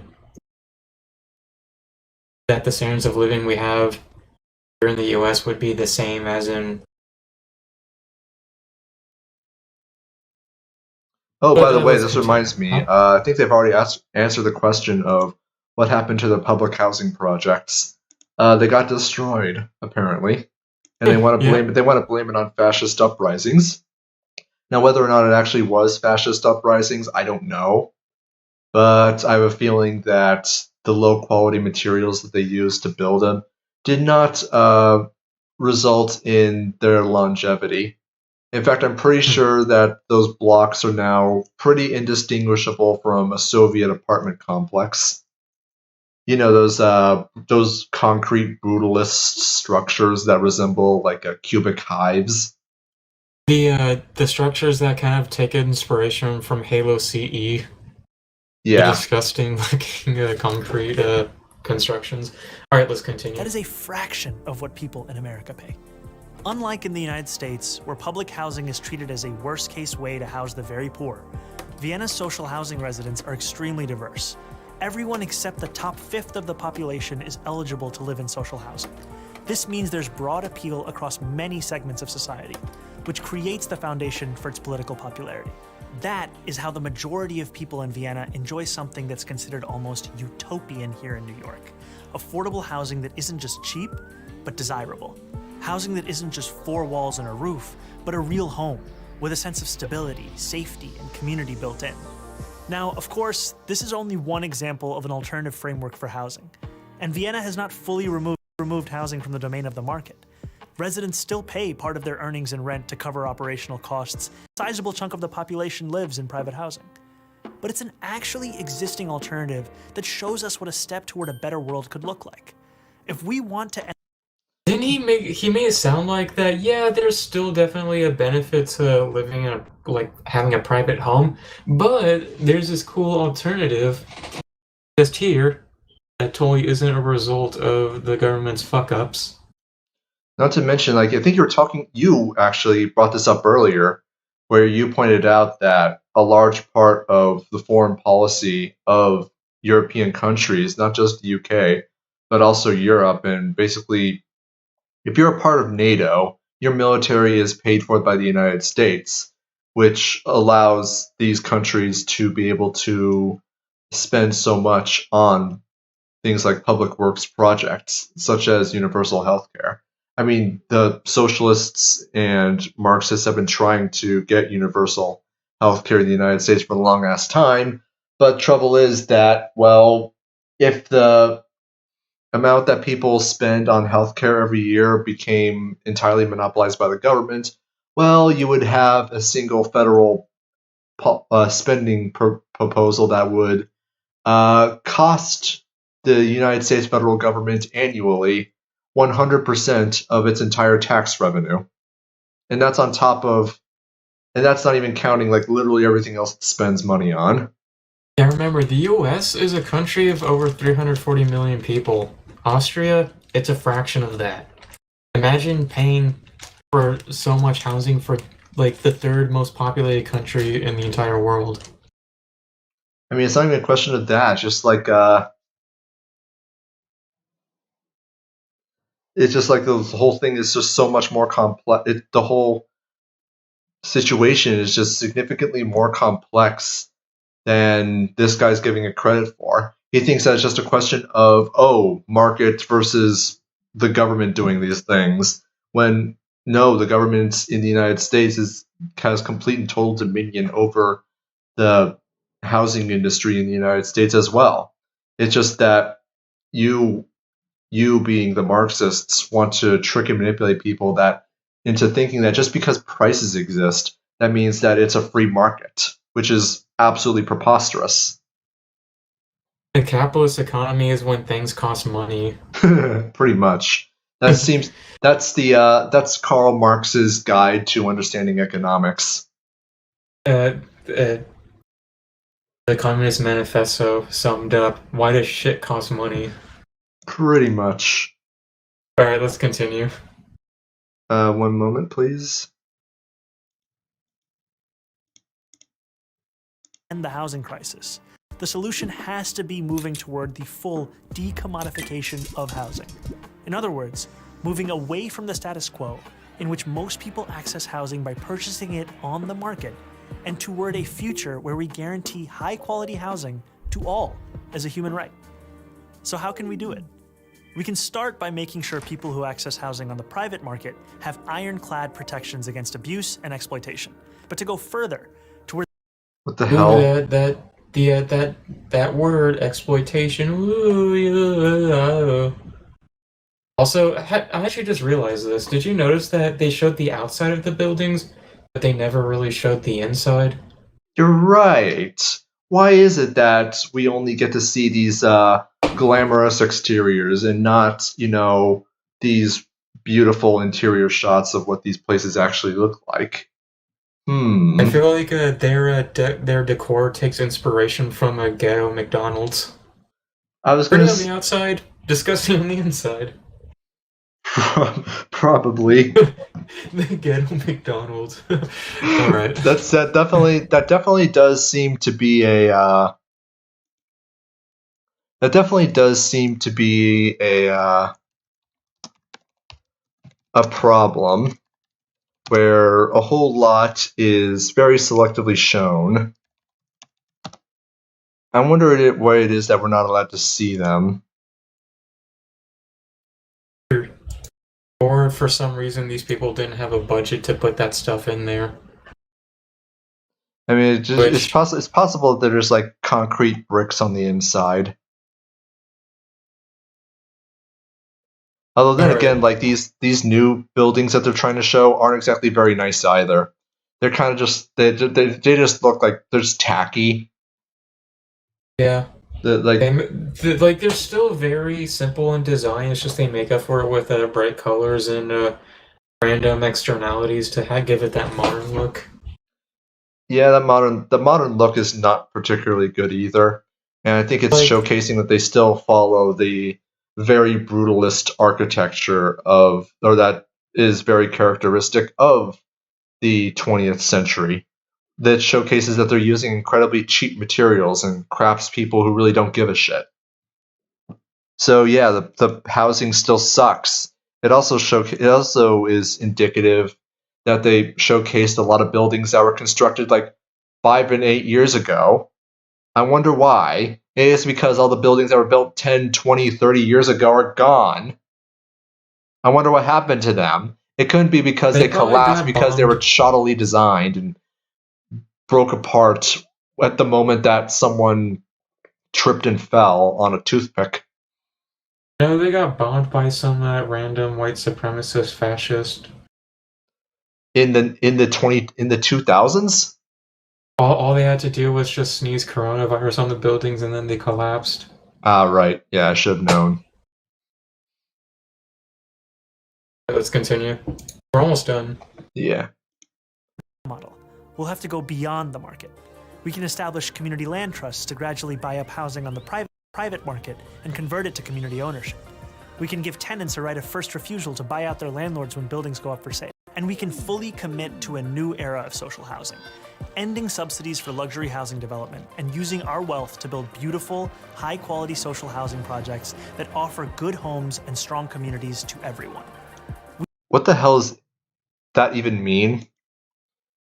that the standards of living we have here in the US would be the same as in... Oh, by the way, this reminds me. I think they've already answered the question of what happened to the public housing projects. They got destroyed, apparently, and they want to blame it on fascist uprisings. Now, whether or not it actually was fascist uprisings, I don't know. But I have a feeling that the low-quality materials that they used to build them did not result in their longevity. In fact, I'm pretty sure that those blocks are now pretty indistinguishable from a Soviet apartment complex. You know, those concrete brutalist structures that resemble like a cubic hives. The structures that kind of take inspiration from Halo CE. Yeah. The disgusting looking concrete constructions. Alright, let's continue. That is a fraction of what people in America pay. Unlike in the United States, where public housing is treated as a worst-case way to house the very poor, Vienna's social housing residents are extremely diverse. Everyone except the top fifth of the population is eligible to live in social housing. This means there's broad appeal across many segments of society, which creates the foundation for its political popularity. That is how the majority of people in Vienna enjoy something that's considered almost utopian here in New York. Affordable housing that isn't just cheap, but desirable. Housing that isn't just four walls and a roof, but a real home, with a sense of stability, safety, and community built in. Now, of course, this is only one example of an alternative framework for housing, and Vienna has not fully removed housing from the domain of the market. Residents still pay part of their earnings in rent to cover operational costs. A sizable chunk of the population lives in private housing. But it's an actually existing alternative that shows us what a step toward a better world could look like. If we want to Didn't he made it sound like that, yeah, there's still definitely a benefit to living in having a private home, but there's this cool alternative just here that totally isn't a result of the government's fuck-ups. Not to mention, I think you actually brought this up earlier, where you pointed out that a large part of the foreign policy of European countries, not just the UK, but also Europe, and basically, if you're a part of NATO, your military is paid for by the United States, which allows these countries to be able to spend so much on things like public works projects, such as universal healthcare. I mean, the socialists and Marxists have been trying to get universal healthcare in the United States for a long-ass time, but trouble is that, well, if the amount that people spend on healthcare every year became entirely monopolized by the government, well, you would have a single federal spending proposal that would cost the United States federal government annually 100% of its entire tax revenue. And that's on top of, and that's not even counting literally everything else it spends money on. Yeah, remember, the US is a country of over 340 million people. Austria, it's a fraction of that. Imagine paying for so much housing for the third most populated country in the entire world. I mean, it's not even a question of that. It's just it's just the whole thing is just so much more complex. The whole situation is just significantly more complex than this guy's giving it credit for. He thinks that it's just a question of, market versus the government doing these things, when no, the government in the United States has complete and total dominion over the housing industry in the United States as well. It's just that you being the Marxists want to trick and manipulate people into thinking that just because prices exist, that means that it's a free market, which is absolutely preposterous. The capitalist economy is when things cost money. Pretty much. That's Karl Marx's guide to understanding economics. The Communist Manifesto summed up, why does shit cost money? Pretty much. Alright, let's continue. One moment, please. And the housing crisis. The solution has to be moving toward the full decommodification of housing. In other words, moving away from the status quo, in which most people access housing by purchasing it on the market, and toward a future where we guarantee high-quality housing to all as a human right. So how can we do it? We can start by making sure people who access housing on the private market have ironclad protections against abuse and exploitation. But to go further, toward what the hell? That word, exploitation. Also, I actually just realized this. Did you notice that they showed the outside of the buildings But they never really showed the inside. You're right. Why is it that we only get to see these glamorous exteriors and not, these beautiful interior shots of what these places actually look like? I feel like their decor takes inspiration from a ghetto McDonald's. I was Pretty gonna on the outside, disgusting on the inside. probably. The ghetto McDonald's. All right. That definitely does seem to be a problem where a whole lot is very selectively shown. I wonder why it is that we're not allowed to see them. Or for some reason these people didn't have a budget to put that stuff in there. I mean, it's possible that there's like concrete bricks on the inside. Although then again, like these new buildings that they're trying to show aren't exactly very nice either. They're kind of just they just look like they're just tacky. Yeah. They're still very simple in design. It's just they make up for it with bright colors and random externalities to give it that modern look. Yeah, the modern look is not particularly good either, and I think it's showcasing that they still follow the very brutalist architecture that is very characteristic of the 20th century. That showcases that they're using incredibly cheap materials and craftspeople who really don't give a shit. So yeah, the housing still sucks. It also is indicative that they showcased a lot of buildings that were constructed like 5 and 8 years ago. I wonder why. It's because all the buildings that were built 10, 20, 30 years ago are gone. I wonder what happened to them. It couldn't be because they collapsed because they were shoddily designed and broke apart at the moment that someone tripped and fell on a toothpick. No, they got bombed by some random white supremacist fascist. In the 2000s? All they had to do was just sneeze coronavirus on the buildings and then they collapsed. Ah, right. Yeah, I should have known. Let's continue. We're almost done. Yeah. Model. We'll have to go beyond the market. We can establish community land trusts to gradually buy up housing on the private market and convert it to community ownership. We can give tenants a right of first refusal to buy out their landlords when buildings go up for sale. And we can fully commit to a new era of social housing, ending subsidies for luxury housing development and using our wealth to build beautiful, high-quality social housing projects that offer good homes and strong communities to everyone. What the hell does that even mean?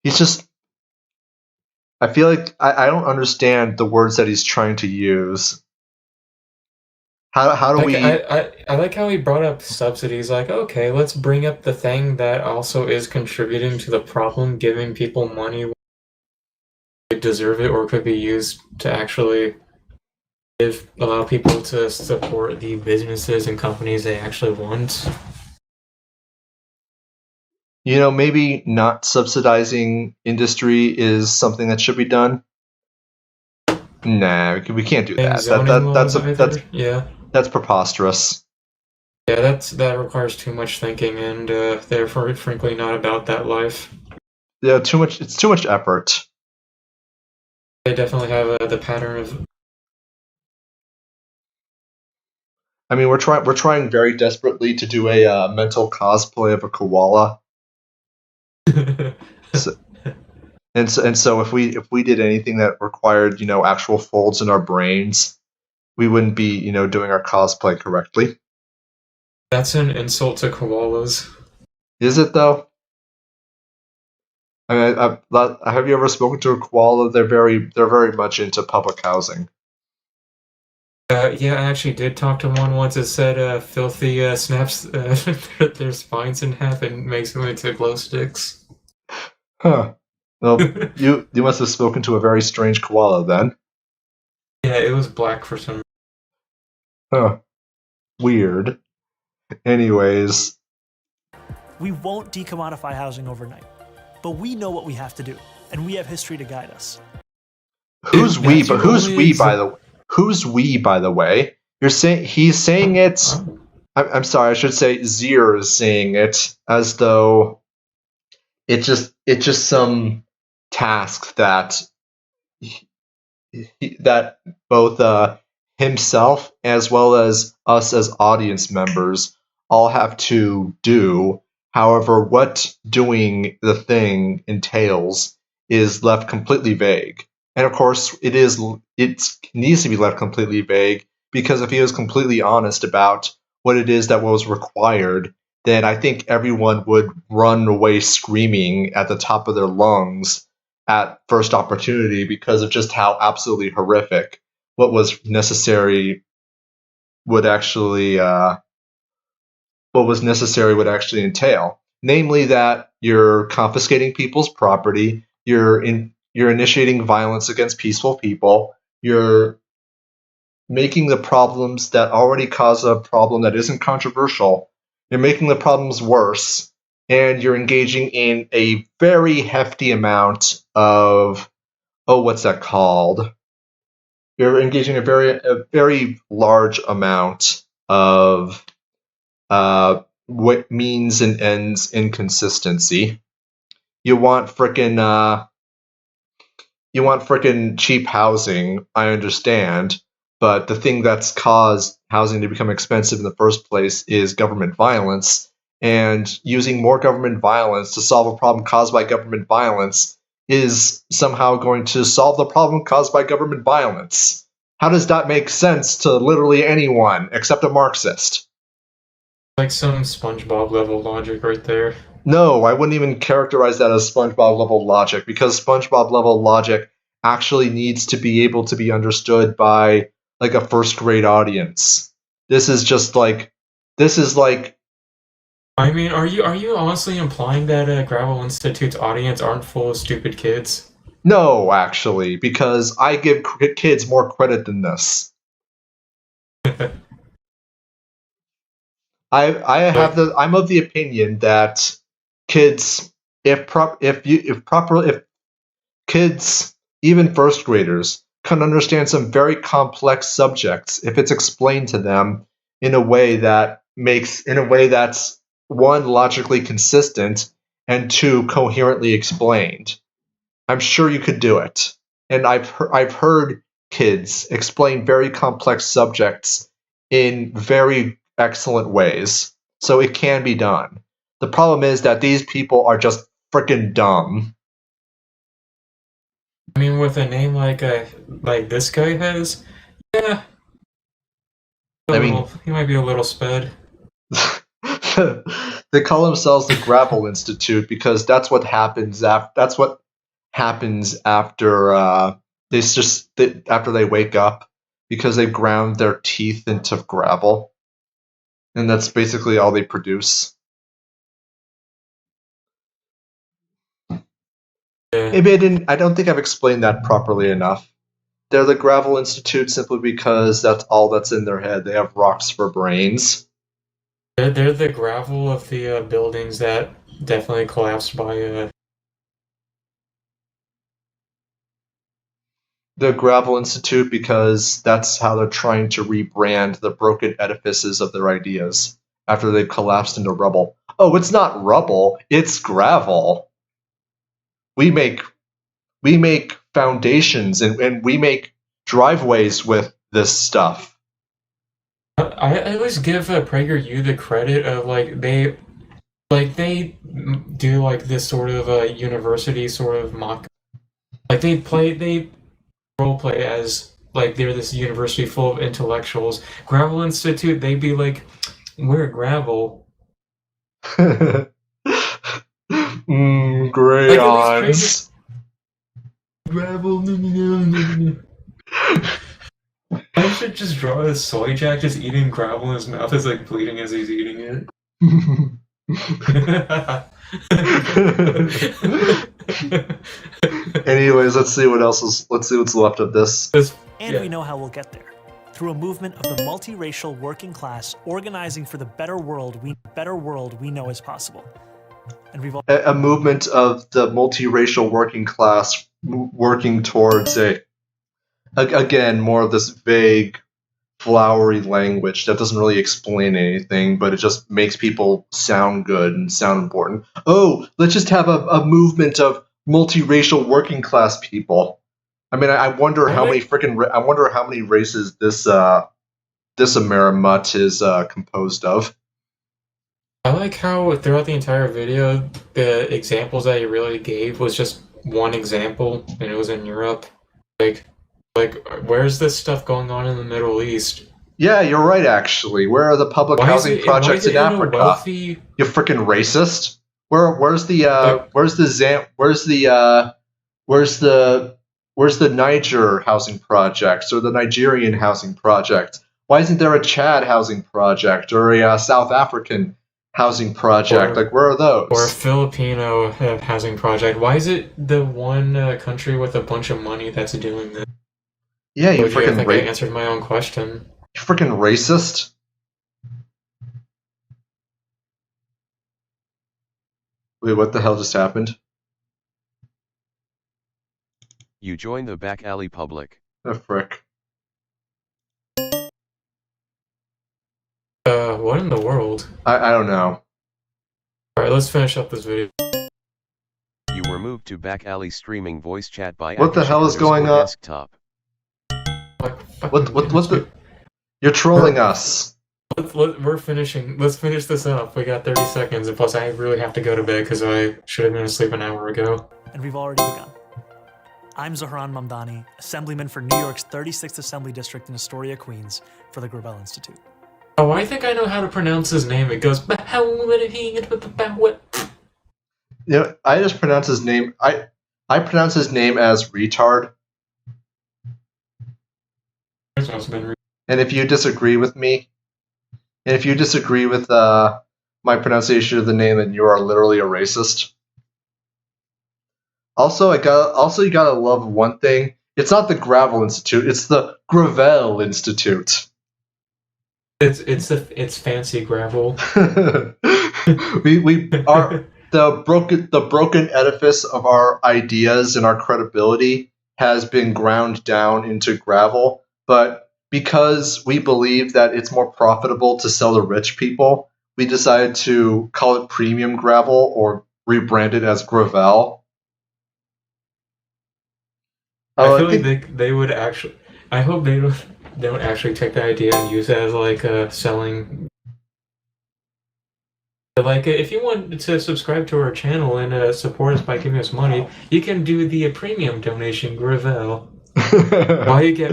He's just... I feel like I don't understand the words that he's trying to use. How do we... I like how he brought up subsidies. Like, okay, let's bring up the thing that also is contributing to the problem, giving people money when they deserve it or could be used to actually allow people to support the businesses and companies they actually want. Maybe not subsidizing industry is something that should be done. Nah, we can't do that. That's preposterous. Yeah, that requires too much thinking, and therefore, frankly, not about that life. Yeah, too much. It's too much effort. They definitely have the pattern of. I mean, we're trying very desperately to do a mental cosplay of a koala. So if we did anything that required actual folds in our brains, we wouldn't be doing our cosplay correctly. That's an insult to koalas. Is it though? I mean, have you ever spoken to a koala? They're very much into public housing. Yeah, I actually did talk to one once. It said filthy snaps their spines in half and makes them into glow sticks. Huh. Well, you must have spoken to a very strange koala then. Yeah, it was black for some reason. Huh. Weird. Anyways. We won't decommodify housing overnight. but we know what we have to do, and we have history to guide us. Who's we? But who's we? Who's we? By the way, you're saying he's saying it. I'm sorry. I should say Zier is saying it as though it's just some task that that both himself as well as us as audience members all have to do. However, what doing the thing entails is left completely vague. And of course, it needs to be left completely vague, because if he was completely honest about what it is that was required, then I think everyone would run away screaming at the top of their lungs at first opportunity because of just how absolutely horrific what was necessary would actually entail. Namely, that you're confiscating people's property, you're initiating violence against peaceful people, you're making the problems that already cause a problem that isn't controversial, you're making the problems worse, and you're engaging in a very hefty amount of what's that called? You're engaging a very large amount of what means and ends inconsistency. You want frickin' cheap housing, I understand, but the thing that's caused housing to become expensive in the first place is government violence, and using more government violence to solve a problem caused by government violence is somehow going to solve the problem caused by government violence. How does that make sense to literally anyone except a Marxist? Like some SpongeBob level logic right there. No, I wouldn't even characterize that as SpongeBob level logic, because SpongeBob level logic actually needs to be able to be understood by like a first grade audience. This is like I mean, are you honestly implying that Gravel Institute's audience aren't full of stupid kids? No, actually, because I give kids more credit than this. I'm of the opinion that kids, if kids, even first graders, can understand some very complex subjects if it's explained to them in a way that's one, logically consistent, and two, coherently explained. I'm sure you could do it. And I've heard kids explain very complex subjects in very excellent ways. So it can be done. The problem is that these people are just freaking dumb. I mean, with a name like this guy has, yeah. He might be a little sped. They call themselves the Gravel Institute because that's what happens after after they wake up, because they ground their teeth into gravel, and that's basically all they produce. Yeah. Maybe I don't think I've explained that properly enough. They're the Gravel Institute simply because that's all that's in their head. They have rocks for brains. They're the gravel of the buildings that definitely collapsed by The Gravel Institute because that's how they're trying to rebrand the broken edifices of their ideas after they've collapsed into rubble. Oh, it's not rubble, it's gravel. We make foundations and we make driveways with this stuff. I always give PragerU the credit of they do like this sort of university sort of mock. Like they role play as like they're this university full of intellectuals. Gravel Institute, they'd be like, we're gravel. Crayons. Gravel. I should just draw a soy jack just eating gravel in his mouth is like bleeding as he's eating it. Anyways, let's see what's left of this. And we know how we'll get there. Through a movement of the multiracial working class organizing for the better world we know is possible. And we've all a movement of the multiracial working class working towards again, more of this vague, flowery language that doesn't really explain anything, but it just makes people sound good and sound important. Oh, let's just have a movement of multiracial working class people. I mean, I wonder how many races this Amerimut is composed of. I like how throughout the entire video, the examples that he really gave was just one example, and it was in Europe. Like, where's this stuff going on in the Middle East? Yeah, you're right. Actually, where are the public housing projects in Africa? You freaking racist! Where's the Niger housing projects or the Nigerian housing project? Why isn't there a Chad housing project or a South African housing project? Like, where are those? Or a Filipino housing project? Why is it the one country with a bunch of money that's doing this? Yeah, you freaking. I think I answered my own question. You freaking racist. Wait, what the hell just happened? You joined the Backalley public. Oh, frick. What in the world? I don't know. Alright, let's finish up this video. You were moved to Backalley streaming voice chat by What the hell is going on? Desktop. What the? You're trolling us. We're finishing. Let's finish this up. We got 30 seconds, and plus I really have to go to bed because I should have been asleep an hour ago. And we've already begun. I'm Zohran Mamdani, Assemblyman for New York's 36th Assembly District in Astoria, Queens, for the Gravel Institute. Oh, I think I know how to pronounce his name. It goes, You know, I just pronounce his name. I pronounce his name as retard. And if you disagree with me, and if you disagree with my pronunciation of the name, then you are literally a racist. Also, you gotta love one thing. It's not the Gravel Institute. It's the Gravel Institute. It's fancy gravel. we are the broken edifice of our ideas and our credibility has been ground down into gravel, but because we believe that it's more profitable to sell to rich people, we decided to call it premium gravel or rebrand it as Gravel. I feel like they would actually. I hope they don't actually take the idea and use it as like selling. Like, if you want to subscribe to our channel and support us by giving us money, you can do the premium donation Gravel. Where you get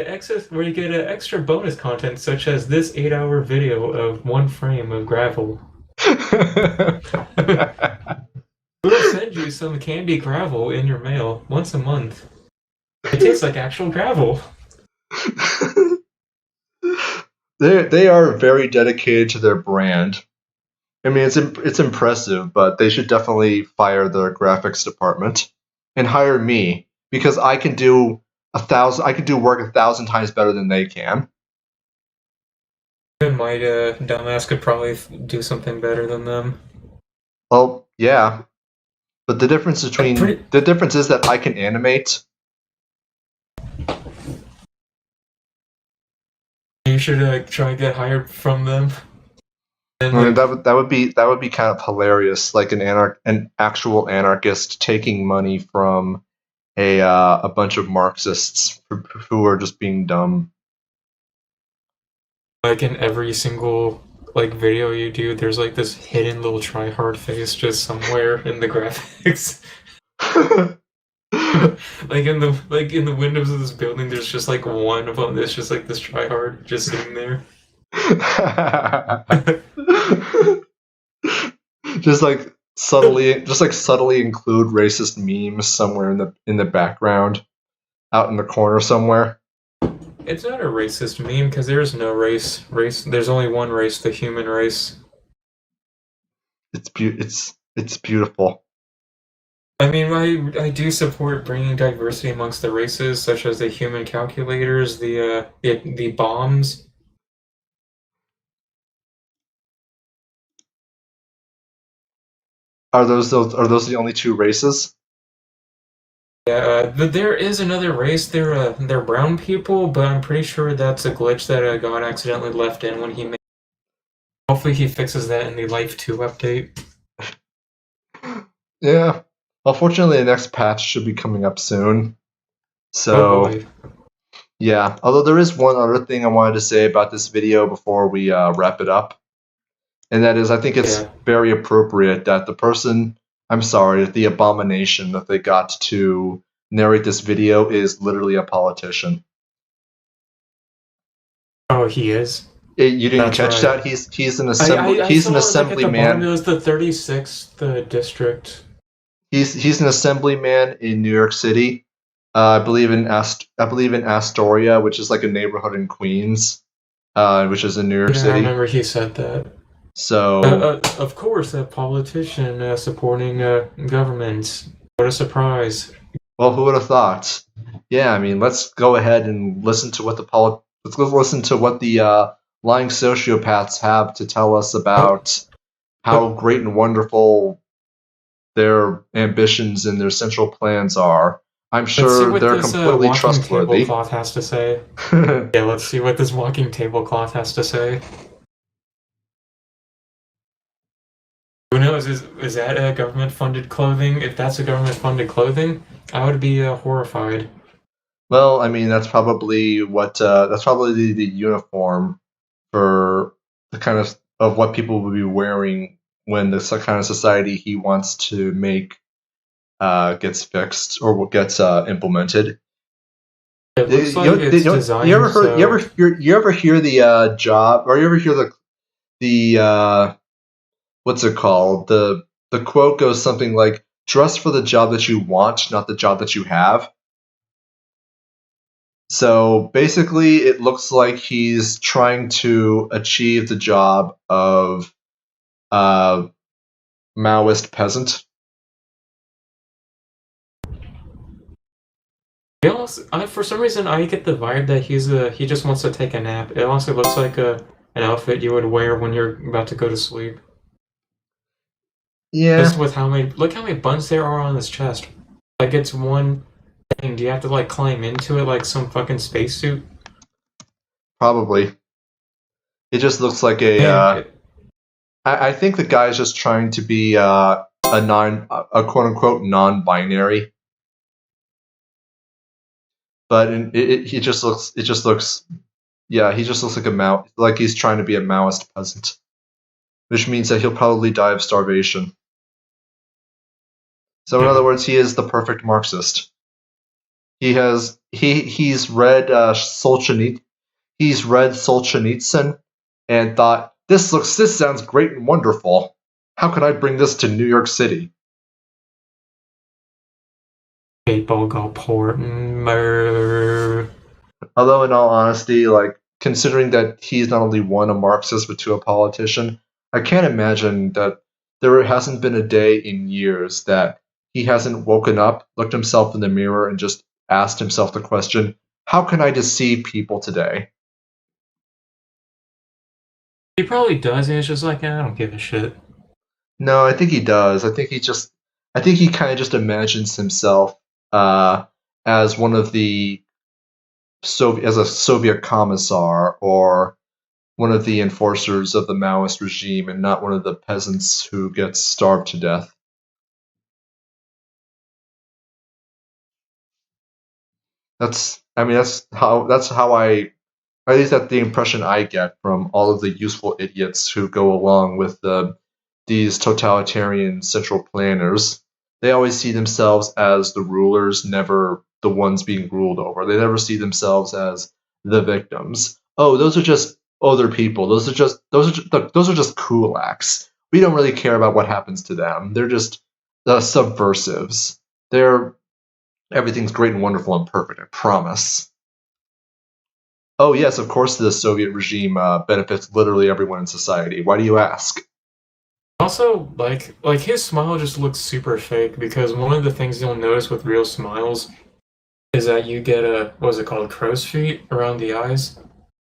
extra bonus content such as this 8-hour video of 1 frame of gravel. We'll send you some candy gravel in your mail once a month. It tastes like actual gravel. They are very dedicated to their brand. I mean, it's impressive, but they should definitely fire their graphics department and hire me because I can do work 1,000 times better than they can. Even my dumbass could probably do something better than them. Well, yeah, but the difference is that I can animate. You should try and get hired from them. And I mean, that would be kind of hilarious, like an actual anarchist taking money from a bunch of Marxists who are just being dumb. Like in every single video you do, there's like this hidden little try-hard face just somewhere in the graphics. in the windows of this building, there's just like one of them that's just like this try-hard just sitting there. just subtly include racist memes somewhere in the background, out in the corner somewhere. It's not a racist meme because there is no race. There's only one race, the human race. It's beautiful. I mean, I do support bringing diversity amongst the races, such as the human calculators, the bombs. Are those the only two races? Yeah, there is another race. They're brown people, but I'm pretty sure that's a glitch that God accidentally left in when he made. Hopefully, he fixes that in the Life 2 update. Yeah. Unfortunately, the next patch should be coming up soon. So, Oh boy. yeah. Although there is one other thing I wanted to say about this video before we wrap it up, and that is I think it's very appropriate that the abomination that they got to narrate this video is literally a politician. Oh, he is? You didn't catch that? He's an assemblyman. It was the 36th district. He's an assemblyman in New York City. I believe in Astoria, which is like a neighborhood in Queens, which is in New York City. I remember he said that. So, of course, a politician supporting government. What a surprise! Well, who would have thought? Yeah, I mean, let's go ahead and listen to what the lying sociopaths have to tell us about how great and wonderful their ambitions and their central plans are. I'm sure they're completely trustworthy. Tablecloth has to say. Yeah, let's see what this walking tablecloth has to say. Who knows? Is that a government-funded clothing? If that's a government-funded clothing, I would be horrified. Well, I mean, that's probably the uniform for the kind of what people would be wearing when the kind of society he wants to make gets fixed or gets implemented. It looks like it's designed. You ever hear the job, or you ever hear the what's it called? The quote goes something like, "Dress for the job that you want, not the job that you have." So basically, it looks like he's trying to achieve the job of Maoist peasant. For some reason, I get the vibe that he just wants to take a nap. It also looks like an outfit you would wear when you're about to go to sleep. Yeah. Just with look how many buttons there are on his chest. Like, it's one thing. Do you have to, like, climb into it like some fucking spacesuit? Probably. It just looks like a... I think the guy's just trying to be a quote-unquote non-binary. But he just looks like he's trying to be a Maoist peasant. Which means that he'll probably die of starvation. So in other words, he is the perfect Marxist. He's read Solzhenitsyn and thought, this sounds great and wonderful. How can I bring this to New York City? People go port. Although in all honesty, like, considering that he's not only one, a Marxist, but two, a politician, I can't imagine that there hasn't been a day in years that he hasn't woken up, looked himself in the mirror, and just asked himself the question, how can I deceive people today? He probably does, and it's just like, I don't give a shit. No, I think he does. I think he kind of just imagines himself as one of the as a Soviet commissar, or one of the enforcers of the Maoist regime, and not one of the peasants who gets starved to death. That's how at least that's the impression I get from all of the useful idiots who go along with these totalitarian central planners. They always see themselves as the rulers, never the ones being ruled over. They never see themselves as the victims. Oh, those are just other people. Those are just kulaks. We don't really care about what happens to them. They're just subversives. Everything's great and wonderful and perfect, I promise. Oh yes, of course the Soviet regime benefits literally everyone in society. Why do you ask? Also, like his smile just looks super fake, because one of the things you'll notice with real smiles is that you get what's it called, crow's feet around the eyes,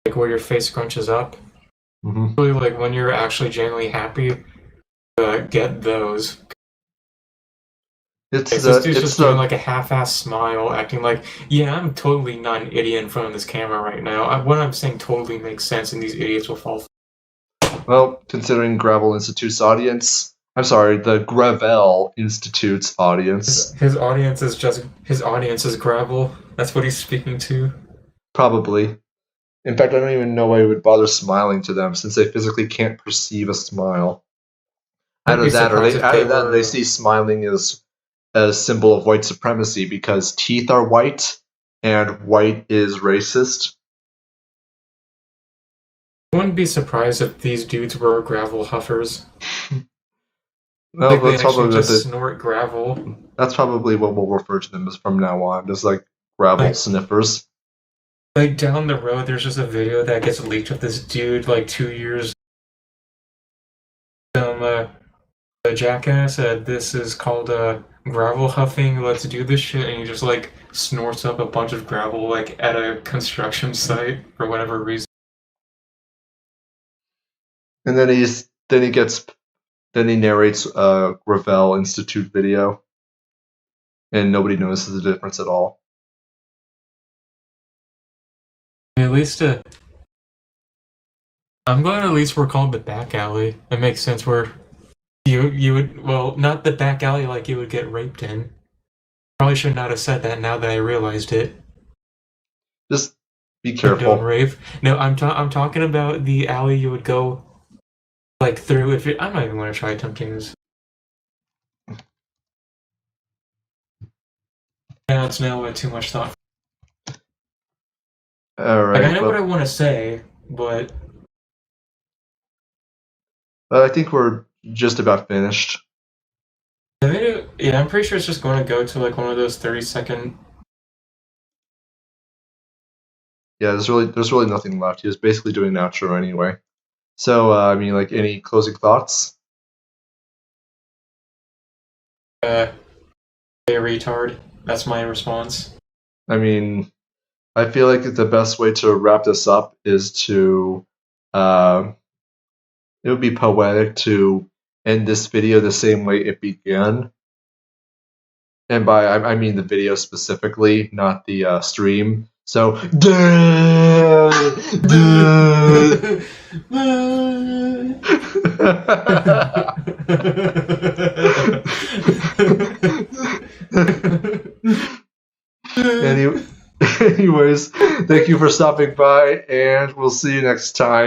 like where your face scrunches up. Mm-hmm. Like when you're actually genuinely happy, get those. This dude's just doing like a half-ass smile, acting like, yeah, I'm totally not an idiot in front of this camera right now. What I'm saying totally makes sense, and these idiots will fall. Well, considering Gravel Institute's audience, I'm sorry, the Gravel Institute's audience. His audience is Gravel. That's what he's speaking to. Probably. In fact, I don't even know why he would bother smiling to them, since they physically can't perceive a smile. Either that, or they see smiling as a symbol of white supremacy because teeth are white and white is racist. I wouldn't be surprised if these dudes were gravel huffers. No, like that's probably just snort gravel. That's probably what we'll refer to them as from now on, just like gravel sniffers. Like down the road, there's just a video that gets leaked of this dude like 2 years. A jackass said this is called gravel huffing. Let's do this shit, and he just like snorts up a bunch of gravel like at a construction site for whatever reason. And then he narrates a Gravel Institute video, and nobody notices the difference at all. At least I'm glad at least we're called the Backalley. It makes sense where you would, well, not the Backalley like you would get raped in. Probably should not have said that now that I realized it. Just be careful. Don't rape. No, I'm talking about the alley you would go like through if I'm not even going to try attempting this. Yeah, it's now too much thought. Alright. Like, I know what I want to say, but I think we're just about finished. The video, yeah, I'm pretty sure it's just going to go to like one of those 30-second. Yeah, there's really nothing left. He was basically doing an outro anyway. So, I mean, like, any closing thoughts? Hey, retard. That's my response. I mean, I feel like the best way to wrap this up is to, it would be poetic to end this video the same way it began. And by, I mean the video specifically, not the stream. So, anyways, thank you for stopping by, and we'll see you next time.